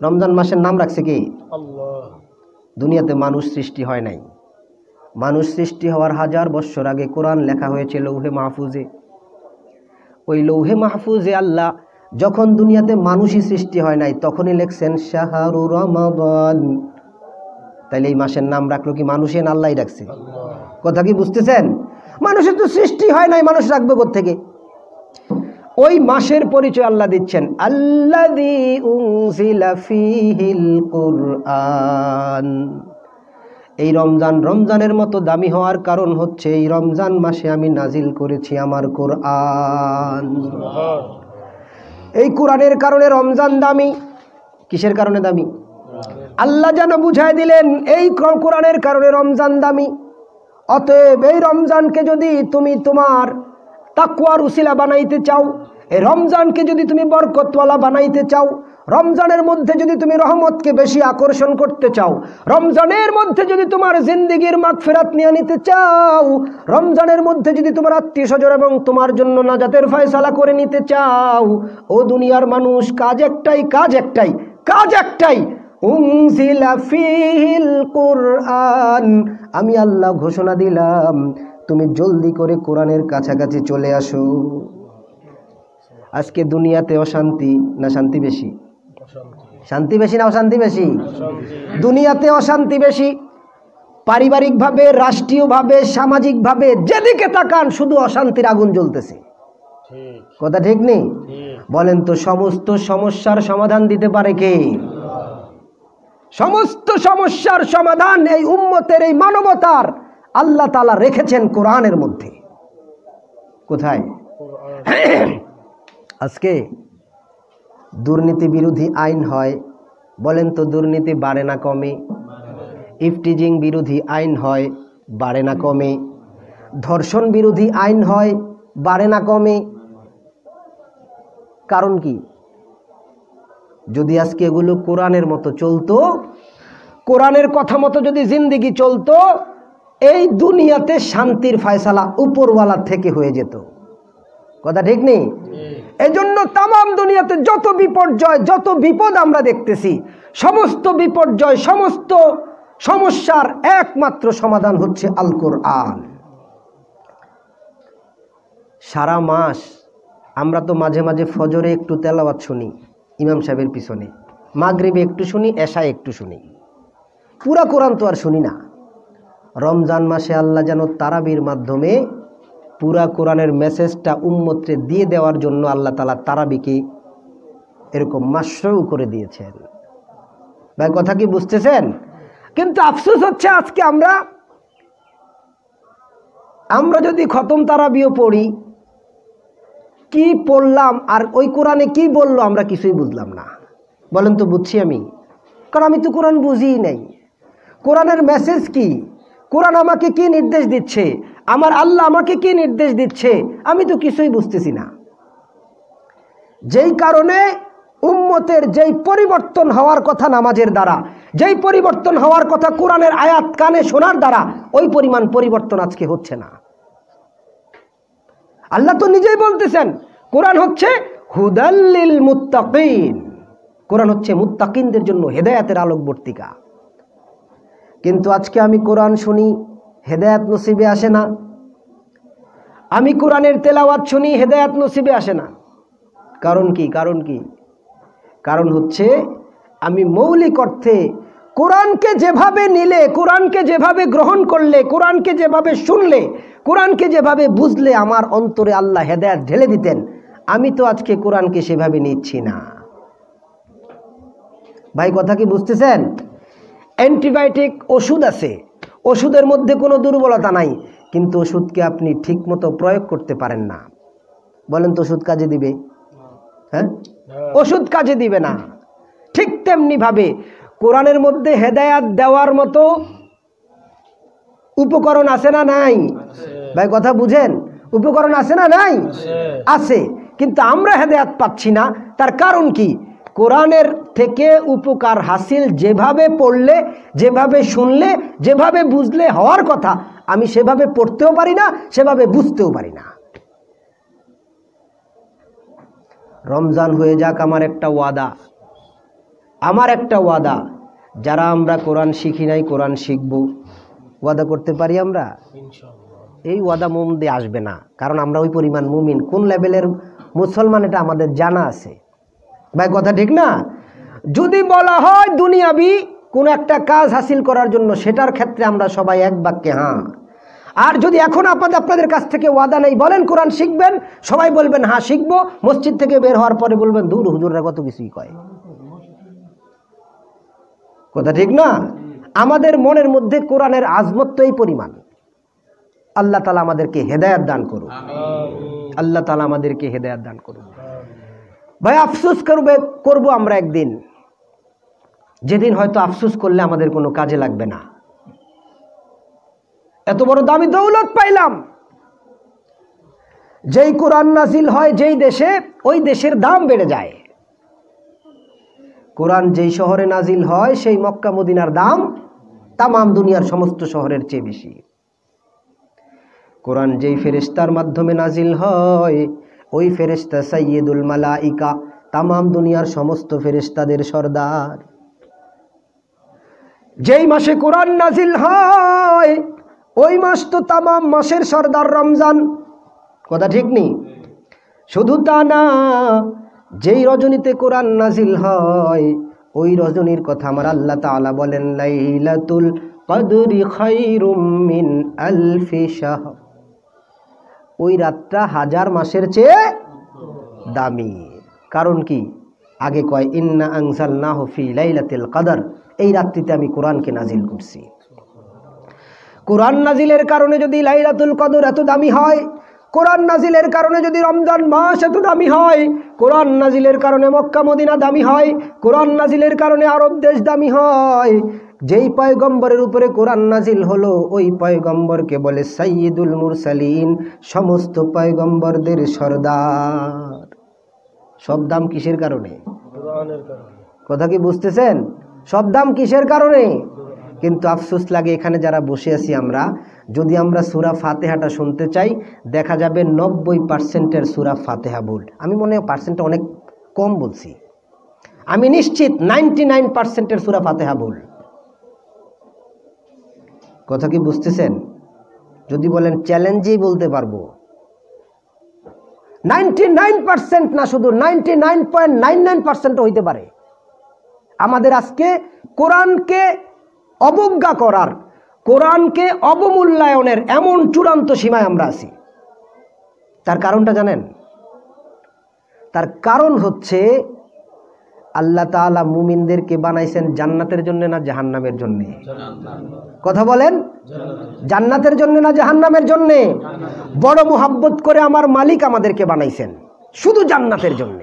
রমজান মাসের নাম রাখছে কি আল্লাহ। দুনিয়াতে মানুষ সৃষ্টি হয় নাই, মানুষ সৃষ্টি হওয়ার 1000 বছর আগে কোরআন লেখা হয়েছে লৌহে মাহফুজে। ওই লৌহে মাহফুজে আল্লাহ যখন দুনিয়াতে মানুষই সৃষ্টি হয় নাই তখনই লিখছেন শাহরু রমাদান। তাইলে এই মাসের নাম রাখলো কি মানুষে না আল্লাহই রাখছে? কথা কি বুঝতেছেন? মানুষের তো সৃষ্টি হয় নাই, মানুষ রাখবে কোত্থেকে? ওই মাসের পরিচয় আল্লাহ দিচ্ছেন, আল্লাযী উনজিলা ফীহিল কুরআন। এই রমজান রমজানের মতো দামি হওয়ার কারণ হচ্ছে এই রমজান মাসে আমি নাজিল করেছি আমার কোরআন। এই কোরআনের কারণে রমজান দামি। কিসের কারণে দামি? আল্লাহ যেন বুঝায় দিলেন এই কোরআনের কারণে রমজান দামি। অতএব এই রমজানকে যদি তুমি তোমার তাকওয়ার উসিলা বানাইতে চাও, এই রমজানকে যদি তুমি বরকতওয়ালা বানাইতে চাও, রমজানের মধ্যে যদি তুমি রহমতকে বেশি আকর্ষণ করতে চাও, রমজানের মধ্যে যদি তোমার জিন্দেগির মাগফিরাত নিয়ে নিতে চাও, রমজানের মধ্যে যদি তোমার আত্মীয়স্বজন এবং তোমার জন্য নাজাতের ফয়সালা করে নিতে চাও, ও দুনিয়ার মানুষ, কাজ একটাই, উনজিলা ফীহিল কুরআন। আমি আল্লাহ ঘোষণা দিলাম তুমি জলদি করে কোরআনের কাছাকাছি চলে আসো। আজকে দুনিয়াতে অশান্তি না শান্তি বেশি? শান্তি বেশি না অশান্তি বেশি? দুনিয়াতে অশান্তি বেশি। পারিবারিকভাবে, রাষ্ট্রীয়ভাবে, সামাজিকভাবে যেদিকে তাকান শুধু অশান্তির আগুন জ্বলতেছে। কথা ঠিক নেই? বলেন তো সমস্ত সমস্যার সমাধান দিতে পারে কে? সমস্ত সমস্যার সমাধান এই উম্মতের, এই মানবতার আল্লাহ তাআলা রেখেছেন কোরআনের মধ্যে। কোথায়? আজকে দুর্নীতি বিরোধী আইন হয়, বলেন তো দুর্নীতি বাড়ে না কমে? ইফটিজিং বিরোধী আইন হয়, বাড়ে না কমে? ধর্ষণ বিরোধী আইন হয়, বাড়ে না কমে? কারণ কি? যদি আজকে এগুলো কোরআনের মতো চলতো, কোরআনের কথা মতো যদি জিন্দেগি চলতো, এই দুনিয়াতে শান্তির ফয়সালা উপরওয়ালা থেকে হয়ে যেত। কথা ঠিক নেই? এজন্য তামাম দুনিয়াতে যত বিপর্যয়, যত বিপদ আমরা দেখতেছি, সমস্ত বিপর্যয়, সমস্ত সমস্যার একমাত্র সমাধান হচ্ছে আল কোরআন। সারা মাস আমরা তো মাঝে মাঝে ফজরে একটু তেলাওয়াত শুনি ইমাম সাহেবের পিছনে, মাগরিবে একটু শুনি, এশায় একটু শুনি, পুরা কোরআন তো আর শুনি না। রমজান মাসে আল্লাহ যেন তারাবির মাধ্যমে পুরা কোরআনের মেসেজটা উম্মতকে দিয়ে দেওয়ার জন্য আল্লাহ তাআলা তারাবিকে এরকম মাশরু করে দিয়েছেন। ভাই কথা কি বুঝতেছেন? কিন্তু আফসোস হচ্ছে আজকে আমরা যদি খতম তারাবিও পড়ি, কি পড়লাম আর ওই কোরআনে কি বললো আমরা কিছুই বুঝলাম না। বলেন তো বুঝছি আমি? কারণ আমি তো কোরআন বুঝিই নাই। কোরআনের মেসেজ কি? কোরআন আমাকে কি নির্দেশ দিচ্ছে? আমার আল্লাহ আমাকে কি নির্দেশ দিচ্ছে? আমি তো কিছুই বুঝতেছি না। যেই কারণে উম্মতের যেই পরিবর্তন হওয়ার কথা নামাজের দ্বারা, যেই পরিবর্তন হওয়ার কথা কোরআনের আয়াত কানে শোনার দ্বারা, ওই পরিমাণ পরিবর্তন আজকে হচ্ছে না। আল্লাহ তো নিজেই বলতেছেন কোরআন হচ্ছে হুদাল লিল মুত্তাকিন, কোরআন হচ্ছে মুত্তাকিনদের জন্য হেদায়েতের আলোকবর্তিকা। কিন্তু আজকে আমি কোরআন শুনি, হেদায়েত নসিবে আসে না। আমি কোরআনের তেলাওয়াত শুনি, হেদায়েত নসিবে আসে না। কারণ কি? কারণ হচ্ছে আমি মৌলিক অর্থে কোরআনকে যেভাবে নিলে, কোরআনকে যেভাবে গ্রহণ করলে, কোরআনকে যেভাবে শুনলে, কোরআনকে যেভাবে বুঝলে আমার অন্তরে আল্লাহ হেদায়েত ঢেলে দিতেন, আমি তো আজকে কোরআনকে সেভাবে নিচ্ছি না। ভাই কথা কি বুঝতেছেন? অ্যান্টিবায়োটিক ওষুধ আছে, ওষুধের মধ্যে কোনো দুর্বলতা নাই, কিন্তু ওষুধকে আপনি ঠিকমতো প্রয়োগ করতে পারেন না। বলেন তো ওষুধ কাজে দিবে? হ্যাঁ, ওষুধ কাজে দিবে না। ঠিক তেমনিভাবে কোরআনের মধ্যে হেদায়াত দেওয়ার মতো উপকরণ আছে না নাই? ভাই কথা বুঝেন, উপকরণ আছে না নাই? আছে, কিন্তু আমরা হেদায়াত পাচ্ছি না। তার কারণ কি? কোরআনের থেকে উপকার হাসিল যেভাবে পড়লে, যেভাবে শুনলে, যেভাবে বুঝলে হওয়ার কথা, আমি সেভাবে পড়তেও পারি না, সেভাবে বুঝতেও পারি না। রমজান হয়ে যাক আমার একটা ওয়াদা, আমার একটা ওয়াদা, যারা আমরা কোরআন শিখি নাই কোরআন শিখব, ওয়াদা করতে পারি আমরা? এই ওয়াদা মুম দিয়ে আসবে না, কারণ আমরা ওই পরিমাণ মুমিন, কোন লেভেলের মুসলমান এটা আমাদের জানা আছে। ভাই কথা ঠিক না? যদি বলা হয় দুনিয়াবি কোন একটা কাজ হাসিল করার জন্য, সেটার ক্ষেত্রে আমরা সবাই এক বাক্যে হ্যাঁ। আর যদি এখন আপনাদের কাছ থেকে ওয়াদা নেই, বলেন কোরআন শিখবেন, সবাই বলবেন হ্যাঁ শিখবো, মসজিদ থেকে বের হওয়ার পরে বলবেন দূর হুজুররা কত কিছুই কয়। কথা ঠিক না? আমাদের মনের মধ্যে কোরআনের আজমত তো এই পরিমাণ। আল্লাহ তাআলা আমাদেরকে হেদায়েত দান করুন, আল্লাহ তাআলা আমাদেরকে হেদায়েত দান করুন। ভাই আফসোস করবো আমরা একদিন, যেদিন হয়তো আফসোস করলে আমাদের কোনো কাজে লাগবে না। এত বড় দামি দৌলত পাইলাম, যেই কোরআন নাজিল হয় যেই দেশে, ওই দেশের দাম বেড়ে যায়। কোরআন যেই শহরে নাজিল হয় সেই মক্কা মদিনার দাম তামাম দুনিয়ার সমস্ত শহরের চেয়ে বেশি। কোরআন যেই ফেরেশতার মাধ্যমে নাজিল হয়, ওই ফেরেশতা সাইয়্যিদুল মালাইকা, তামাম দুনিয়ার সমস্ত ফেরেশতাদের সর্দার। যেই মাসে কোরআন নাজিল হয় ওই মাস তো তামাম মাসের সর্দার রমজান। কথা ঠিক নেই? শুধু তা না, যেই রজনীতে কোরআন নাজিল হয় ওই রজনীর কথা আমার আল্লাহ তাআলা বলেন, লাইলাতুল কদরি খায়রুম মিন আলফি শাহর। ওই রাতটা 1000 মাসের চেয়ে দামি। কারণ কি? আগে কয় ইন্না আনজালনাহু ফি লাইলাতিল কদর, এই রাত্রিতে আমি কোরআনকে নাজিল করছি। কোরআন নাজিলের কারণে যদি লাইলাতুল কদর এত দামি হয়, কোরআন নাজিলের কারণে যদি রমজান মাস এত দামি হয়, কোরআন নাজিলের কারণে মক্কা মদিনা দামি হয়, কোরআন নাজিলের কারণে আরব দেশ দামি হয়, যেই পয়গম্বরের উপরে কোরআন নাজিল হলো ওই পয়গম্বরকে বলে সাইয়্যিদুল মুরসালিন, সমস্ত পয়গম্বরদের সর্দার। সব দাম কিসের কারণে? কোরআনের কারণে। কথা কি বুঝতেছেন? সব দাম কিসের কারণে? কিন্তু আফসোস লাগে এখানে যারা বসে আছি আমরা, যদি আমরা সূরা ফাতিহাটা শুনতে চাই, দেখা যাবে 90%-এর সূরা ফাতিহা ভুল। আমি মনে হয় পার্সেন্টটা অনেক কম বলছি, আমি নিশ্চিত 99%-এর সূরা ফাতিহা ভুল। কথা কি বুঝতেছেন? যদি বলেন চ্যালেঞ্জেই বলতে পারবো, 99% না, শুধু 99.99% হইতে পারে। আমাদের আজকে কোরআনকে অবজ্ঞা করার, কোরআনকে অবমূল্যায়নের এমন চূড়ান্ত সীমায় আমরা আছি। তার কারণটা জানেন? তার কারণ হচ্ছে আল্লাহ তাআলা মুমিনদেরকে বানাইছেন জান্নাতের জন্য না জাহান্নামের জন্য? কথা বলেন, জান্নাতের জন্য না জাহান্নামের জন্য? বড় মুহাব্বত করে আমার মালিক আমাদেরকে বানাইছেন শুধু জান্নাতের জন্য।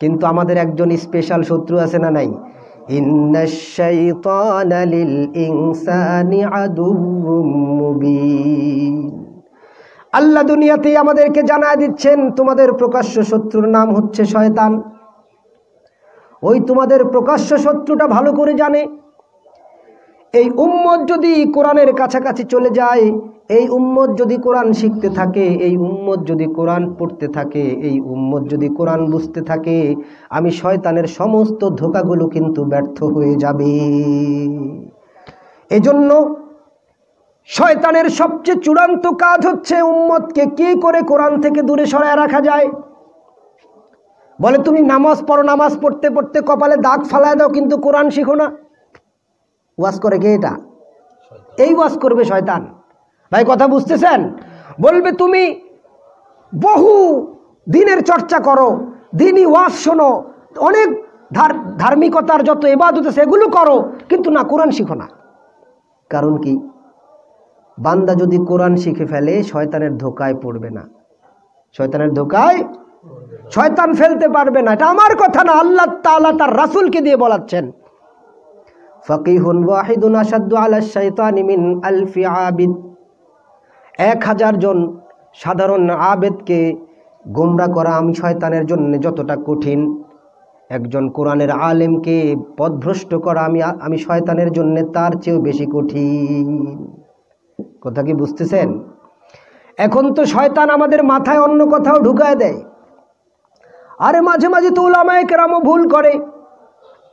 কিন্তু আমাদের একজন স্পেশাল শত্রু আছে না নাই? ইন্নাশ শাইতানা লিল ইনসানি আদুউম মুবিন। আল্লাহ দুনিয়াতেই আমাদেরকে জানায় দিচ্ছেন তোমাদের প্রকাশ্য শত্রুর নাম হচ্ছে শয়তান। ওই তোমাদের প্রকাশ্য শত্রুটা ভালো করে জানে। এই উম্মত যদি কোরআনের কাছাকাছি চলে যায়, এই উম্মত যদি কোরআন শিখতে থাকে, এই উম্মত যদি কোরআন পড়তে থাকে, এই উম্মত যদি কোরআন বুঝতে থাকে, আমি শয়তানের সমস্ত ধোঁকাগুলো কিন্তু ব্যর্থ হয়ে যাবে। এজন্য শয়তানের সবচেয়ে চূড়ান্ত কাজ হচ্ছে উম্মতকে কি করে কোরআন থেকে দূরে সরায় রাখা যায়। বলে তুমি নামাজ পড়ো, নামাজ পড়তে পড়তে কপালে দাগ ফালায় দাও, কিন্তু কোরআন শিখো না। ওয়াজ করে কে? এটা এই ওয়াজ করবে শয়তান। ভাই কথা বুঝতেছেন? বলবে তুমি বহু দিনের চর্চা করো, দিনই ওয়াজ শোনো, অনেক ধার্মিকতার যত ইবাদত আছে এগুলো করো, কিন্তু না কোরআন শিখো না। কারণ কি? বান্দা যদি কোরআন শিখে ফেলে শয়তানের ধোকায় পড়বে না, শয়তানের ধোকায় শয়তান ফেলতে পারবে না। এটা আমার কথা না, আল্লাহ তাআলা তার রাসূলকে দিয়ে বলাচ্ছেন। ফাকিহুন ওয়াহিদুন আশাদ্দু আলা শাইতানি মিন আলফি আবিদ। 1000 জন সাধারণ আবেদকে গোমরা করা আমি শয়তানের জন্য যতটা কঠিন, একজন কোরআনের আলেমকে পথভ্রষ্ট করা আমি শয়তানের জন্য তার চেয়েও বেশি কঠিন। কথা কি বুঝতেছেন? এখন তো শয়তান আমাদের মাথায় অন্য কথাও ঢুকায় দেয়। আরে মাঝে মাঝে তো উলামায়ে কেরামও ভুল করে।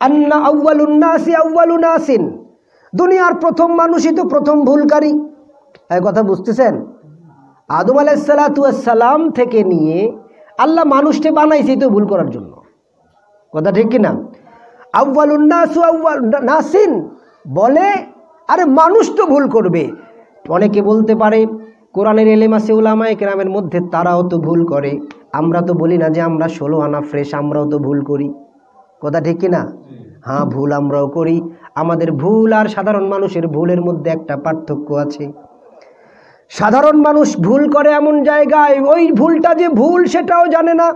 আন্না আউয়ালুন নাসি আউয়ালু নাসিন, দুনিয়ার প্রথম মানুষই তো প্রথম ভুলকারী। এই কথা বুঝতেছেন? আদম আলাইহিস সালাতু ওয়াস সালাম থেকে নিয়ে আল্লাহ মানুষকে বানাইছে তো ভুল করার জন্য। কথা ঠিক কি না? আউয়ালুন নাসু আউয়ালু নাসিন বলে, আরে মানুষ তো ভুল করবে। অনেকে বলতে পারে কোরআনের এলেম আছে উলামায়ে কেরামের মধ্যে, তারাও তো ভুল করে। আমরা তো বলি না যে আমরা 16 আনা ফ্রেশ, আমরাও তো ভুল করি। কথা ঠিক কি না? হ্যাঁ, ভুল আমরাও করি। আমাদের ভুল আর সাধারণ মানুষের ভুলের মধ্যে একটা পার্থক্য আছে। সাধারণ মানুষ ভুল করে এমন জায়গায়, ওই ভুলটা যে ভুল সেটাও জানে না।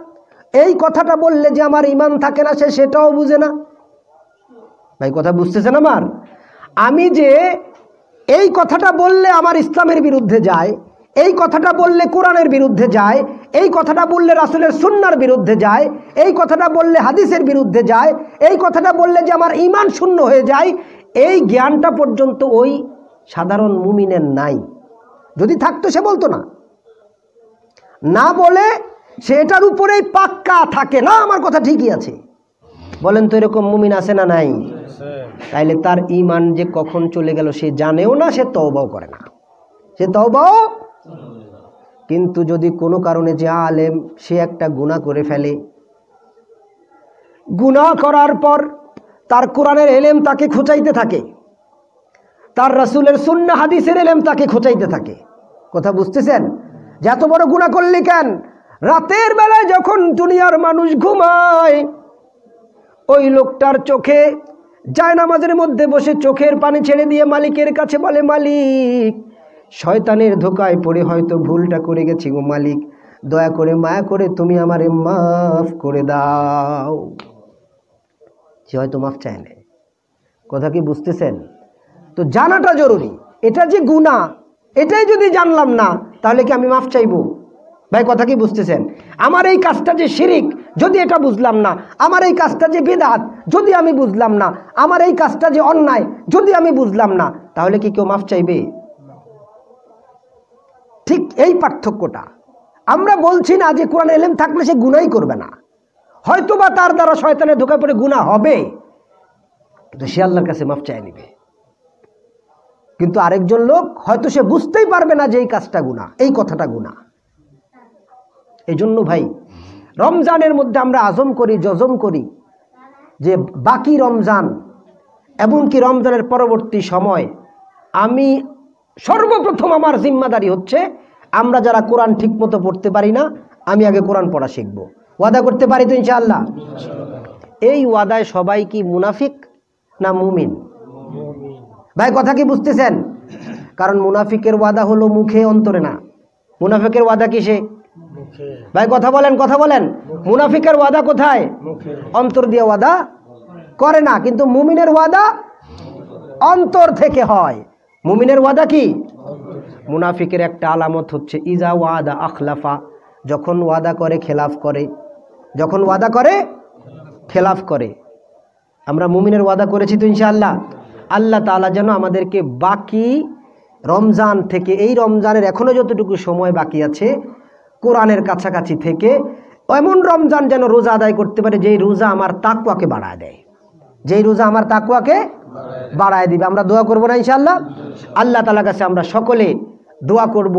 এই কথাটা বললে যে আমার ঈমান থাকে না, সেটাও বুঝে না। ভাই কথা বুঝতেছেন আমার? আমি যে এই কথাটা বললে আমার ইসলামের বিরুদ্ধে যায়, এই কথাটা বললে কোরআনের বিরুদ্ধে যায়, এই কথাটা বললে রাসূলের সুন্নাহর বিরুদ্ধে যায়, এই কথাটা বললে হাদিসের বিরুদ্ধে যায়, এই কথাটা বললে যে আমার ঈমান শূন্য হয়ে যায়, এই জ্ঞানটা পর্যন্ত ওই সাধারণ মুমিনের নাই। যদি থাকতো সে বলতো না, না বলে সে এটার উপরেই পাক্কা থাকে, না আমার কথা ঠিকই আছে। বলেন তো এরকম মুমিন আছে না নাই? তাইলে তার ঈমান যে কখন চলে গেল সে জানেও না, সে তওবাও করে না, সে তওবাও। কিন্তু যদি কোনো কারণে যে আলেম সে একটা গুনাহ করে ফেলে, গুনাহ করার পর তার কোরআনের এলেম তাকে খোঁচাইতে থাকে, তার রাসূলের সুন্নাহ হাদিসের এলেম তাকে খোঁচাইতে থাকে। কথা বুঝতেছেন? যে এত বড় গুনাহ করলি কেন? রাতের বেলায় যখন দুনিয়ার মানুষ ঘুমায়, ওই লোকটার চোখে জায়নামাজের মধ্যে বসে চোখের পানি ছেড়ে দিয়ে মালিকের কাছে বলে, মালিক শয়তানের ধোকায় পড়ে হয়তো ভুলটা করে গেছি গো মালিক, দয়া করে মায়া করে তুমি আমারে মাফ করে দাও। সে হয়তো মাফ চায় না। কথা কি বুঝতেছেন? তো জানাটা জরুরি, এটা যে গুনাহ এটাই যদি জানলাম না তাহলে কি আমি মাফ চাইবো? ভাই কথা কি বুঝতেছেন? আমার এই কাজটা যে শিরিক যদি এটা বুঝলাম না, আমার এই কাজটা যে বিদআত যদি আমি বুঝলাম না, আমার এই কাজটা যে অন্যায় যদি আমি বুঝলাম না, তাহলে কি কেউ মাফ চাইবে? ঠিক এই পার্থক্যটা। আমরা বলছি না যে কোরআন এলেম থাকলে সে গুনাহই করবে না, হয়তোবা তার দ্বারা শয়তানের ধোকায় পড়ে গুনাহ হবে, কিন্তু সে আল্লাহর কাছে মাফ চাই নিবে। কিন্তু আরেকজন লোক হয়তো সে বুঝতেই পারবে না যে এই কাজটা গুনাহ, এই কথাটা গুনাহ। এই জন্য ভাই রমজানের মধ্যে আমরা আজম করি, জজম করি যে বাকি রমজান এমনকি রমজানের পরবর্তী সময় আমি সর্বপ্রথম আমার জিম্মাদারি হচ্ছে, আমরা যারা কোরআন ঠিক মতো পড়তে পারি না আমি আগে কোরআন পড়া শিখব। ওয়াদা করতে পারি তো ইনশাআল্লাহ? এই ওয়াদায় সবাই কি মুনাফিক না মুমিন? ভাই কথা কি বুঝতেছেন? কারণ মুনাফিকের ওয়াদা হলো মুখে, অন্তরে না। মুনাফিকের ওয়াদা কিসে? ভাই কথা বলেন, কথা বলেন। মুনাফিকের ওয়াদা কোথায়? অন্তর দিয়ে ওয়াদা করে না, কিন্তু মুমিনের ওয়াদা অন্তর থেকে হয়। মুমিনের ওয়াদা কি? মুনাফিকের একটা আলামত হচ্ছে ইজা ওয়াদা আখলাফা, যখন ওয়াদা করে খেলাফ করে, যখন ওয়াদা করে খেলাফ করে। আমরা মুমিনের ওয়াদা করেছি তো ইনশাআল্লাহ। আল্লাহ তাআলা যেন আমাদেরকে বাকি রমজান থেকে, এই রমজানের এখনো যতটুকু সময় বাকি আছে, কোরআনের কাছাকাছি থেকে এমন রমজান যেন রোজা আদায় করতে পারে যেই রোজা আমার তাকওয়াকে বাড়ায় দেয়, যেই রোজা আমার তাকওয়াকে বাড়ায় দিবে। আমরা দোয়া করবো না ইনশাআল্লাহ? আল্লাহ তাআলার কাছে আমরা সকলে দোয়া করব।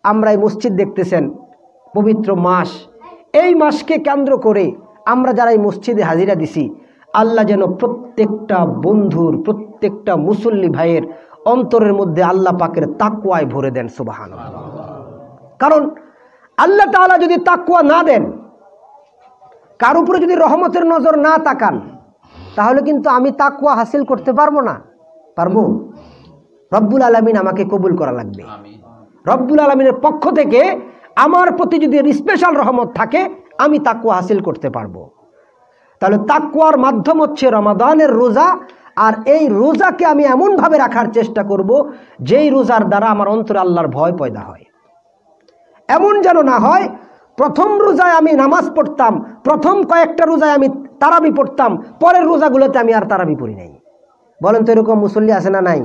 আমরা এই মসজিদ দেখতেছেন, পবিত্র মাস, এই মাসকে কেন্দ্র করে আমরা যারা এই মসজিদে হাজিরা দিছি, আল্লাহ যেন প্রত্যেকটা বন্ধুর, প্রত্যেকটা মুসল্লি ভাইয়ের অন্তরের মধ্যে আল্লাহ পাকের তাকওয়ায় ভরে দেন। সুবহানাল্লাহ। কারণ আল্লাহ তাআলা যদি তাকওয়া না দেন কার উপরে যদি রহমতের নজর না তাকান তাহলে কিন্তু আমি তাকওয়া হাসিল করতে পারবো না। পারবো? রব্বুল আলামিন আমাকে কবুল করা লাগবে। রব্বুল আলামিনের পক্ষ থেকে আমার প্রতি যদি স্পেশাল রহমত থাকে আমি তাকওয়া হাসিল করতে পারবো। তাহলে তাকওয়ার মাধ্যম হচ্ছে রমাদানের রোজা। আর এই রোজাকে আমি এমনভাবে রাখার চেষ্টা করব যেই রোজার দ্বারা আমার অন্তরে আল্লাহর ভয় পয়দা হয়। এমন যেন না হয় প্রথম রোজায় আমি নামাজ পড়তাম, প্রথম কয়েকটা রোজায় আমি তারাবি পড়তাম, পরের রোজাগুলোতে আমি আর তারাবি পড়ি নাই। বলেন তো এরকম মুসল্লি আছে না নাই?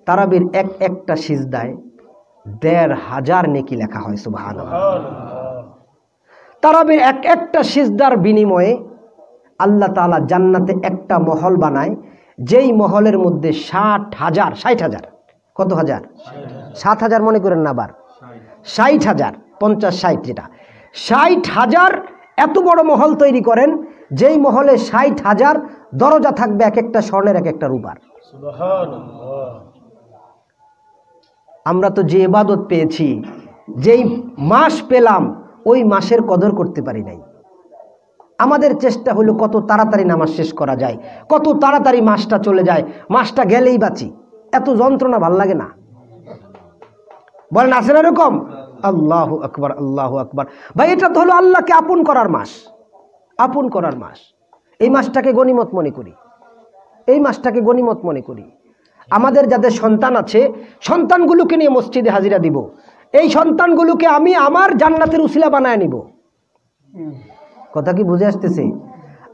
তারাবির একটা সিজদায় ১৫০০ নেকি লেখা হয়। সুবহানাল্লাহ। তারাবির একটা সিজদার বিনিময়ে আল্লাহ তাআলা জান্নাতে একটা মহল বানায়, যেই মহলের মধ্যে ৬০,০০০ কত হাজার? ৭,০০০ মনে করেন না, আবার ৬০,০০০, ৫০-৬০, যেটা ৬০,০০০ এত বড় মহল তৈরি করেন, যেই মহলে ৬০,০০০ দরজা থাকবে, এক একটা স্বর্ণের এক একটা রূপার। আমরা তো যে ইবাদত পেয়েছি, যেই মাস পেলাম, ওই মাসের কদর করতে পারি নাই। আমাদের চেষ্টা হলো কত তাড়াতাড়ি নামাজ শেষ করা যায়, কত তাড়াতাড়ি মাসটা চলে যায়, মাসটা গেলেই বাঁচি। এত যন্ত্রণা ভাল লাগে না? বলেন আছে না এরকম? আল্লাহু আকবার, আল্লাহু আকবার। ভাই এটা তো হলো আল্লাহকে আপন করার মাস, আপন করার মাস। এই মাসটাকে গনিমত মনে করি, এই মাসটাকে গনিমত মনে করি। আমাদের যাদের সন্তান আছে, সন্তানগুলোকে নিয়ে মসজিদে হাজিরা দিব। এই সন্তানগুলোকে আমি আমার জান্নাতের উসিলা বানায় নিব। কথা কি বুঝে আসতেছে?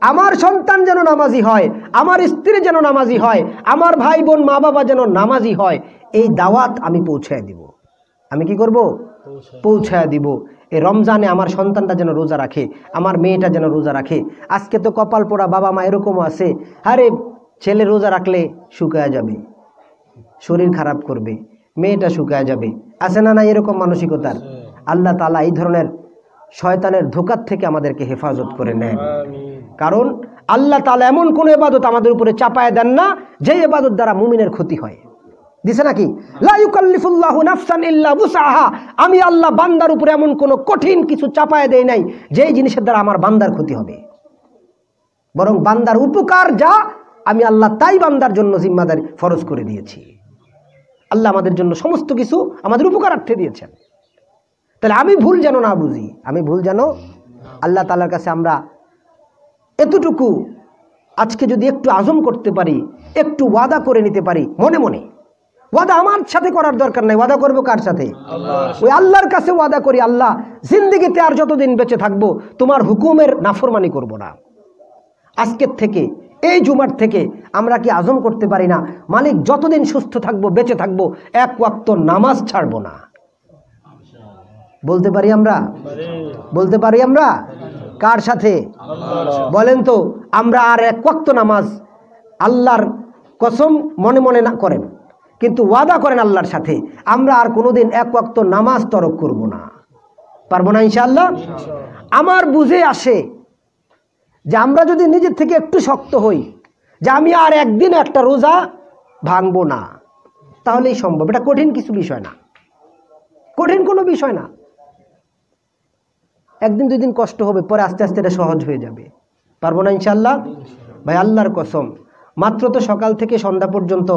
আমার সন্তান যেন নামাজি হয়, আমার স্ত্রী যেন নামাজি হয়, আমার ভাই বোন মা বাবা যেন নামাজি হয়, এই দাওয়াত আমি পৌঁছায় দিব। আমি কি করব? পৌঁছায় দিব। এই রমজানে আমার সন্তানটা যেন রোজা রাখে, আমার মেয়েটা যেন রোজা রাখে। আজকে তো কপাল পোড়া বাবা মা এরকমও আছে, আরে ছেলে রোজা রাখলে শুকায় যাবে, শরীর খারাপ করবে, মেয়েটা শুকায় যাবে। আছে না না এরকম মানসিকতার? আল্লাহ তাআলা এই ধরনের শয়তানের ধোঁকার থেকে আমাদেরকে হেফাজত করে নেন। কারণ আল্লাহ তাআলা এমন কোন ইবাদত আমাদের উপরে চাপায় দেন না যে ইবাদত দ্বারা মুমিনের ক্ষতি হয়। দিছে নাকি? লা ইউকাল্লিফুল্লাহু নাফসান ইল্লা উসআহা। আমি আল্লাহ বান্দার উপরে এমন কোন কঠিন কিছু চাপায় দেই নাই যেই জিনিসের দ্বারা আমার বান্দার ক্ষতি হবে। বরং বান্দার উপকার যা, আমি আল্লাহ তাই বান্দার জন্য জিম্মাদারি ফরজ করে দিয়েছি। আল্লাহ আমাদের জন্য সমস্ত কিছু আমাদের উপকারার্থে দিয়েছেন। তাহলে আমি ভুল যেন না বুঝি, আমি ভুল যেন আল্লাহ তাআলার কাছে আমরা এতটুকু আজকে যদি একটু আজম করতে পারি, একটু ওয়াদা করে নিতে পারি মনে মনে। ওয়াদা আমার সাথে করার দরকার নাই, ওয়াদা করবো কার সাথে? ওই আল্লাহর কাছে ওয়াদা করি, আল্লাহ জিন্দেগিতে আর যতদিন বেঁচে থাকবো তোমার হুকুমের নাফরমানি করব না। আজকের থেকে, এই জুমার থেকে আমরা কি আজম করতে পারি না, মালিক যতদিন সুস্থ থাকবো বেঁচে থাকবো এক ওয়াক্ত নামাজ ছাড়বো না? বলতে পারি আমরা? বলতে পারি আমরা? কার সাথে বলেন তো? আমরা আর এক ওয়াক্ত নামাজ আল্লাহর কসম মনে মনে না করেন, কিন্তু ওয়াদা করেন আল্লাহর সাথে, আমরা আর কোনোদিন এক ওয়াক্ত নামাজ তরক করব না। পারবো না ইনশাআল্লাহ? আমার বুঝে আসে যে আমরা যদি নিজের থেকে একটু শক্ত হই যে আমি আর একদিন একটা রোজা ভাঙবো না, তাহলেই সম্ভব। এটা কঠিন কিছু বিষয় না, কঠিন কোনো বিষয় না। একদিন দুই দিন কষ্ট হবে, পরে আস্তে আস্তে এটা সহজ হয়ে যাবে। পারবো না ইনশাআল্লাহ? ভাই আল্লাহর কসম, মাত্র তো সকাল থেকে সন্ধ্যা পর্যন্ত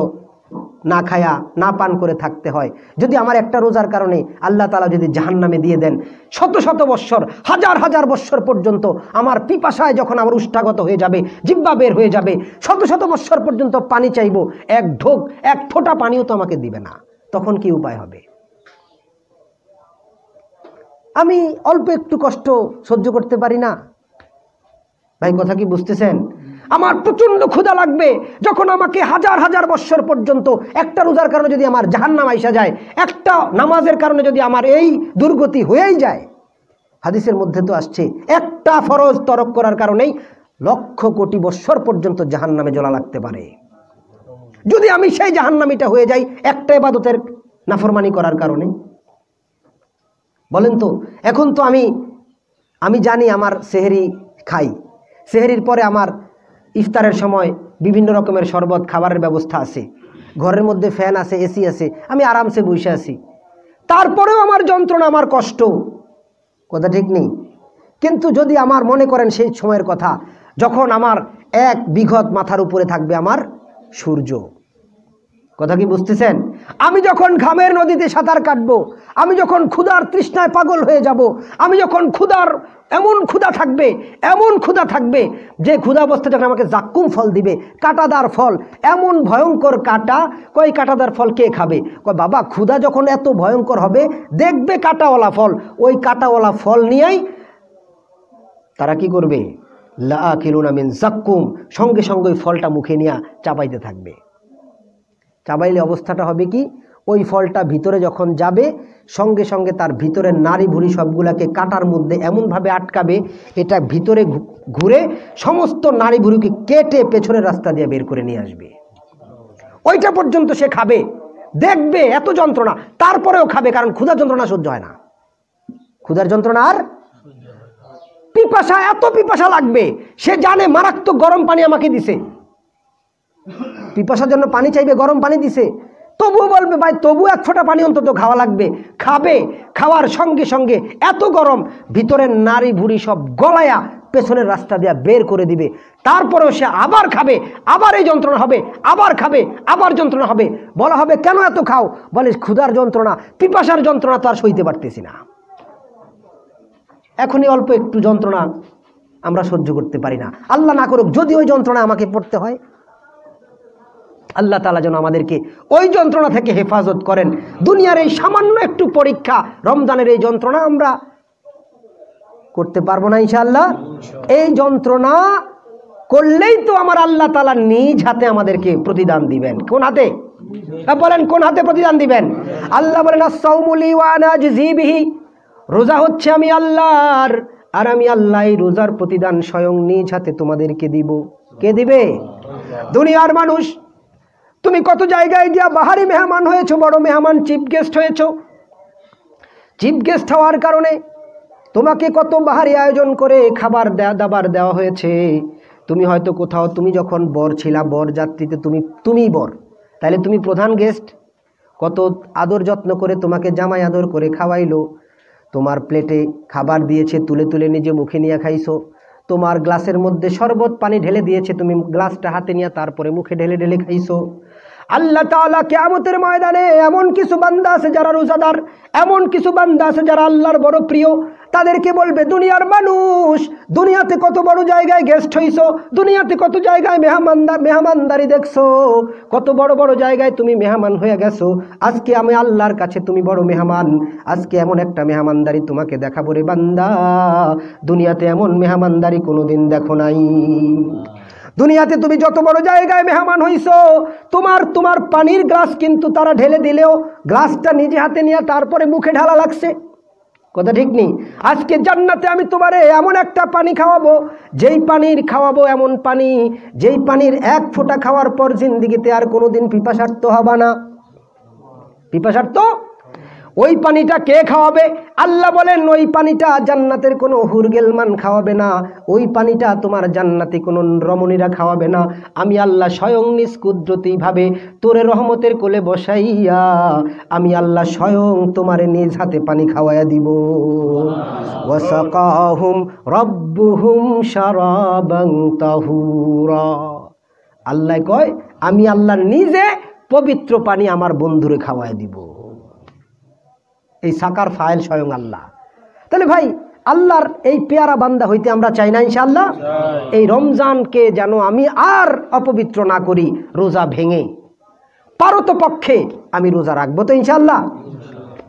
না খায়া না পান করে থাকতে হয়। যদি আমার একটা রোজার কারণে আল্লাহ তাআলা যদি জাহান্নামে দিয়ে দেন, শত শত বৎসর, হাজার হাজার বৎসর পর্যন্ত আমার পিপাসায় যখন আমার উষ্ঠাগত হয়ে যাবে, জিহ্বা বের হয়ে যাবে, শত শত বৎসর পর্যন্ত পানি চাইবো, এক ঢোক এক ফোঁটা পানিও তো আমাকে দিবে না, তখন কি উপায় হবে? আমি অল্প একটু কষ্ট সহ্য করতে পারি না? ভাই কথা কি বুঝতেছেন? আমার প্রচন্ড ক্ষুধা লাগবে যখন আমাকে হাজার হাজার বৎসর পর্যন্ত একটা রোজার কারণে যদি আমার জাহান্নাম আইসা যায়, একটা নামাজের কারণে যদি আমার এই দুর্গতি হয়েই যায়। হাদিসের মধ্যে তো আসছে একটা ফরজ তরক করার কারণেই লক্ষ কোটি বৎসর পর্যন্ত জাহান্নামে জ্বলা লাগতে পারে। যদি আমি সেই জাহান্নামীটা হয়ে যাই একটা ইবাদতের নাফরমানি করার কারণে, বলেন তো? এখন তো আমি জানি আমার সেহরি খাই, সেহরির পরে আমার ইফতারের সময় বিভিন্ন রকমের শরবত খাবারের ব্যবস্থা আছে, ঘরের মধ্যে ফ্যান আছে, এসি আছে, আমি আরামসে বসে আছি। তারপরেও আমার যন্ত্রণা, আমার কষ্ট, কথা ঠিক নেই? কিন্তু যদি আমার মনে করেন সেই সময়ের কথা যখন আমার 1 বিঘত মাথার উপরে থাকবে আমার সূর্য, কথা কি বুঝতেছেন? আমি যখন ঘামের নদীতে সাঁতার কাটবো, আমি যখন ক্ষুধার তৃষ্ণায় পাগল হয়ে যাব, আমি যখন এমন ক্ষুধা থাকবে যে ক্ষুধা অবস্থা যখন আমাকে জাক্কুম ফল দিবে, কাঁটাদার ফল, এমন ভয়ঙ্কর কাঁটা, কই কাঁটাদার ফল কে খাবে? কয় বাবা ক্ষুধা যখন এত ভয়ঙ্কর হবে দেখবে কাঁটাওয়ালা ফল, ওই কাঁটাওয়ালা ফল নিয়েই তারা কি করবে? লাআকিলুনা মিন জাক্কুম, সঙ্গে সঙ্গে ওই ফলটা মুখে নিয়ে চাবাইতে থাকবে। চাবাইলে অবস্থাটা হবে কি? ওই ফলটা ভিতরে যখন যাবে সঙ্গে সঙ্গে তার ভিতরের নাড়ি ভুড়ি সবগুলাকে কাঁটার মধ্যে এমনভাবে আটকাবে, এটা ভিতরে ঘুরে সমস্ত নাড়ি ভুড়িকে কেটে পেছনের রাস্তা দিয়ে বের করে নিয়ে আসবে। ওইটা পর্যন্ত সে খাবে, দেখবে এত যন্ত্রণা, তারপরেও খাবে, কারণ ক্ষুধার যন্ত্রণা সহ্য হয় না। ক্ষুধার যন্ত্রণা আর পিপাসা, এত পিপাসা লাগবে, সে জানে মারাত্মক গরম পানি আমাকে দিছে, পিপাসার জন্য পানি চাইবে, গরম পানি দিছে, তবুও বলবে ভাই তবু 1 ফোঁটা পানি অন্তত খাওয়া লাগবে। খাবে, খাওয়ার সঙ্গে সঙ্গে এত গরম ভিতরের নাড়ি ভুড়ি সব গলায়া পেছনের রাস্তা দিয়ে বের করে দিবে। তারপরেও সে আবার খাবে, আবার এই যন্ত্রণা হবে, আবার খাবে, আবার যন্ত্রণা হবে। বলা হবে কেন এত খাও? বলে ক্ষুধার যন্ত্রণা, পিপাসার যন্ত্রণা তো আর সইতে পারতেছি না, এখনই অল্প একটু যন্ত্রণা আমরা সহ্য করতে পারি না। আল্লাহ না করুক যদি ওই যন্ত্রণা আমাকে পড়তে হয়। আল্লাহ তাআলা যেন আমাদেরকে ওই যন্ত্রণা থেকে হেফাজত করেন। দুনিয়ার এই সামান্য একটু পরীক্ষা, রমজানের এই যন্ত্রণা আমরা করতে পারবো না ইনশাআল্লাহ। এই যন্ত্রণা করলেই তো আমার আল্লাহ তাআলা নিজ হাতে আমাদেরকে প্রতিদান দিবেন। কোন হাতে? বলেন কোন হাতে প্রতিদান দিবেন? আল্লাহ বলেন আস-সাওমু লি ওয়া আনা আজজি বিহি, রোজা হচ্ছে আমি আল্লাহর, আর আমি আল্লাহ এই রোজার প্রতিদান স্বয়ং নিজ হাতে তোমাদেরকে দিব। কে দিবে? দুনিয়ার মানুষ, তুমি কত জায়গায় গিয়া বাহারি মেহমান হয়েছো, বড় মেহমান, চিফ গেস্ট হয়েছো। চিফ গেস্ট হওয়ার কারণে তোমাকে কত বাহারি আয়োজন করে খাবার দাবার দেওয়া হয়েছে। তুমি হয়তো কোথাও, তুমি যখন বর ছিলা, বর যাত্রীতে তুমিই বর, তাহলে তুমি প্রধান গেস্ট। কত আদর যত্ন করে তোমাকে জামাই আদর করে খাওয়াইলো, তোমার প্লেটে খাবার দিয়েছে, তুলে তুলে নিজে মুখে নিয়ে খাইছো। তোমার গ্লাসের মধ্যে শরবত পানি ঢেলে দিয়েছে, তুমি গ্লাসটা হাতে নিয়ে তারপরে মুখে ঢেলে ঢেলে খাইছো। আল্লাহ তাআলা কিয়ামতের ময়দানে এমন কিছু বান্দা আছে যারা রোজাদার, এমন কিছু বান্দা আছে যারা আল্লাহর বড় প্রিয়, তাদেরকে বলবে দুনিয়ার মানুষ, দুনিয়াতে কত বড় জায়গায় গেস্ট হইছো, দুনিয়াতে কত জায়গায় মেহমানদারি দেখছো, কত বড় বড় জায়গায় তুমি মেহমান হয়ে গেছো। আজকে আমি আল্লাহর কাছে তুমি বড় মেহমান, আজকে এমন একটা মেহমানদারি তোমাকে দেখাবো রে বান্দা, দুনিয়াতে এমন মেহমানদারি কোনোদিন দেখো নাই। দুনিয়াতে তুমি যত বড় জায়গায় মেহমান হইছো, তোমার পানির গ্লাস কিন্তু তারা ঢেলে দিলেও গ্লাসটা নিজে হাতে নিয়ে তারপরে মুখে ঢালা লাগছে। কথা ঠিক নেই? আজকে জান্নাতে আমি তোমারে এমন একটা পানি খাওয়াবো, যেই পানির খাওয়াবো এমন পানি, যেই পানির 1 ফোঁটা খাওয়ার পর জিন্দেগিতে আর কোনোদিন পিপাসার্ত হবে না। পিপাসার্ত ওই পানিটা কে খাওয়াবে? আল্লাহ বলেন ওই পানিটা জান্নাতের কোনো হুরগেলমান খাওয়াবে না, ওই পানিটা তোমার জান্নাতি কোনো রমণীরা খাওয়াবে না। আমি আল্লাহ স্বয়ং নিজ কুদরতিভাবে তোরে রহমতের কোলে বসাইয়া আমি আল্লাহ স্বয়ং তোমারে নিজ হাতে পানি খাওয়াইয়া দিব। ওয়াসাকাহুম রাব্বুহুম শারাবান তাহুরা, আল্লাহ কয় আমি আল্লাহ নিজে পবিত্র পানি আমার বন্ধুরে খাওয়াইয়া দিব। এই সাকার ফাইল স্বয়ং আল্লাহ। তাহলে ভাই আল্লাহর এই পেয়ারা বান্দা হইতে আমরা চাই না ইনশাআল্লাহ? এই রমজানকে যেন আমি আর অপবিত্র না করি, রোজা ভেঙে পারত পক্ষে আমি রোজা রাখবো তো ইনশাআল্লাহ।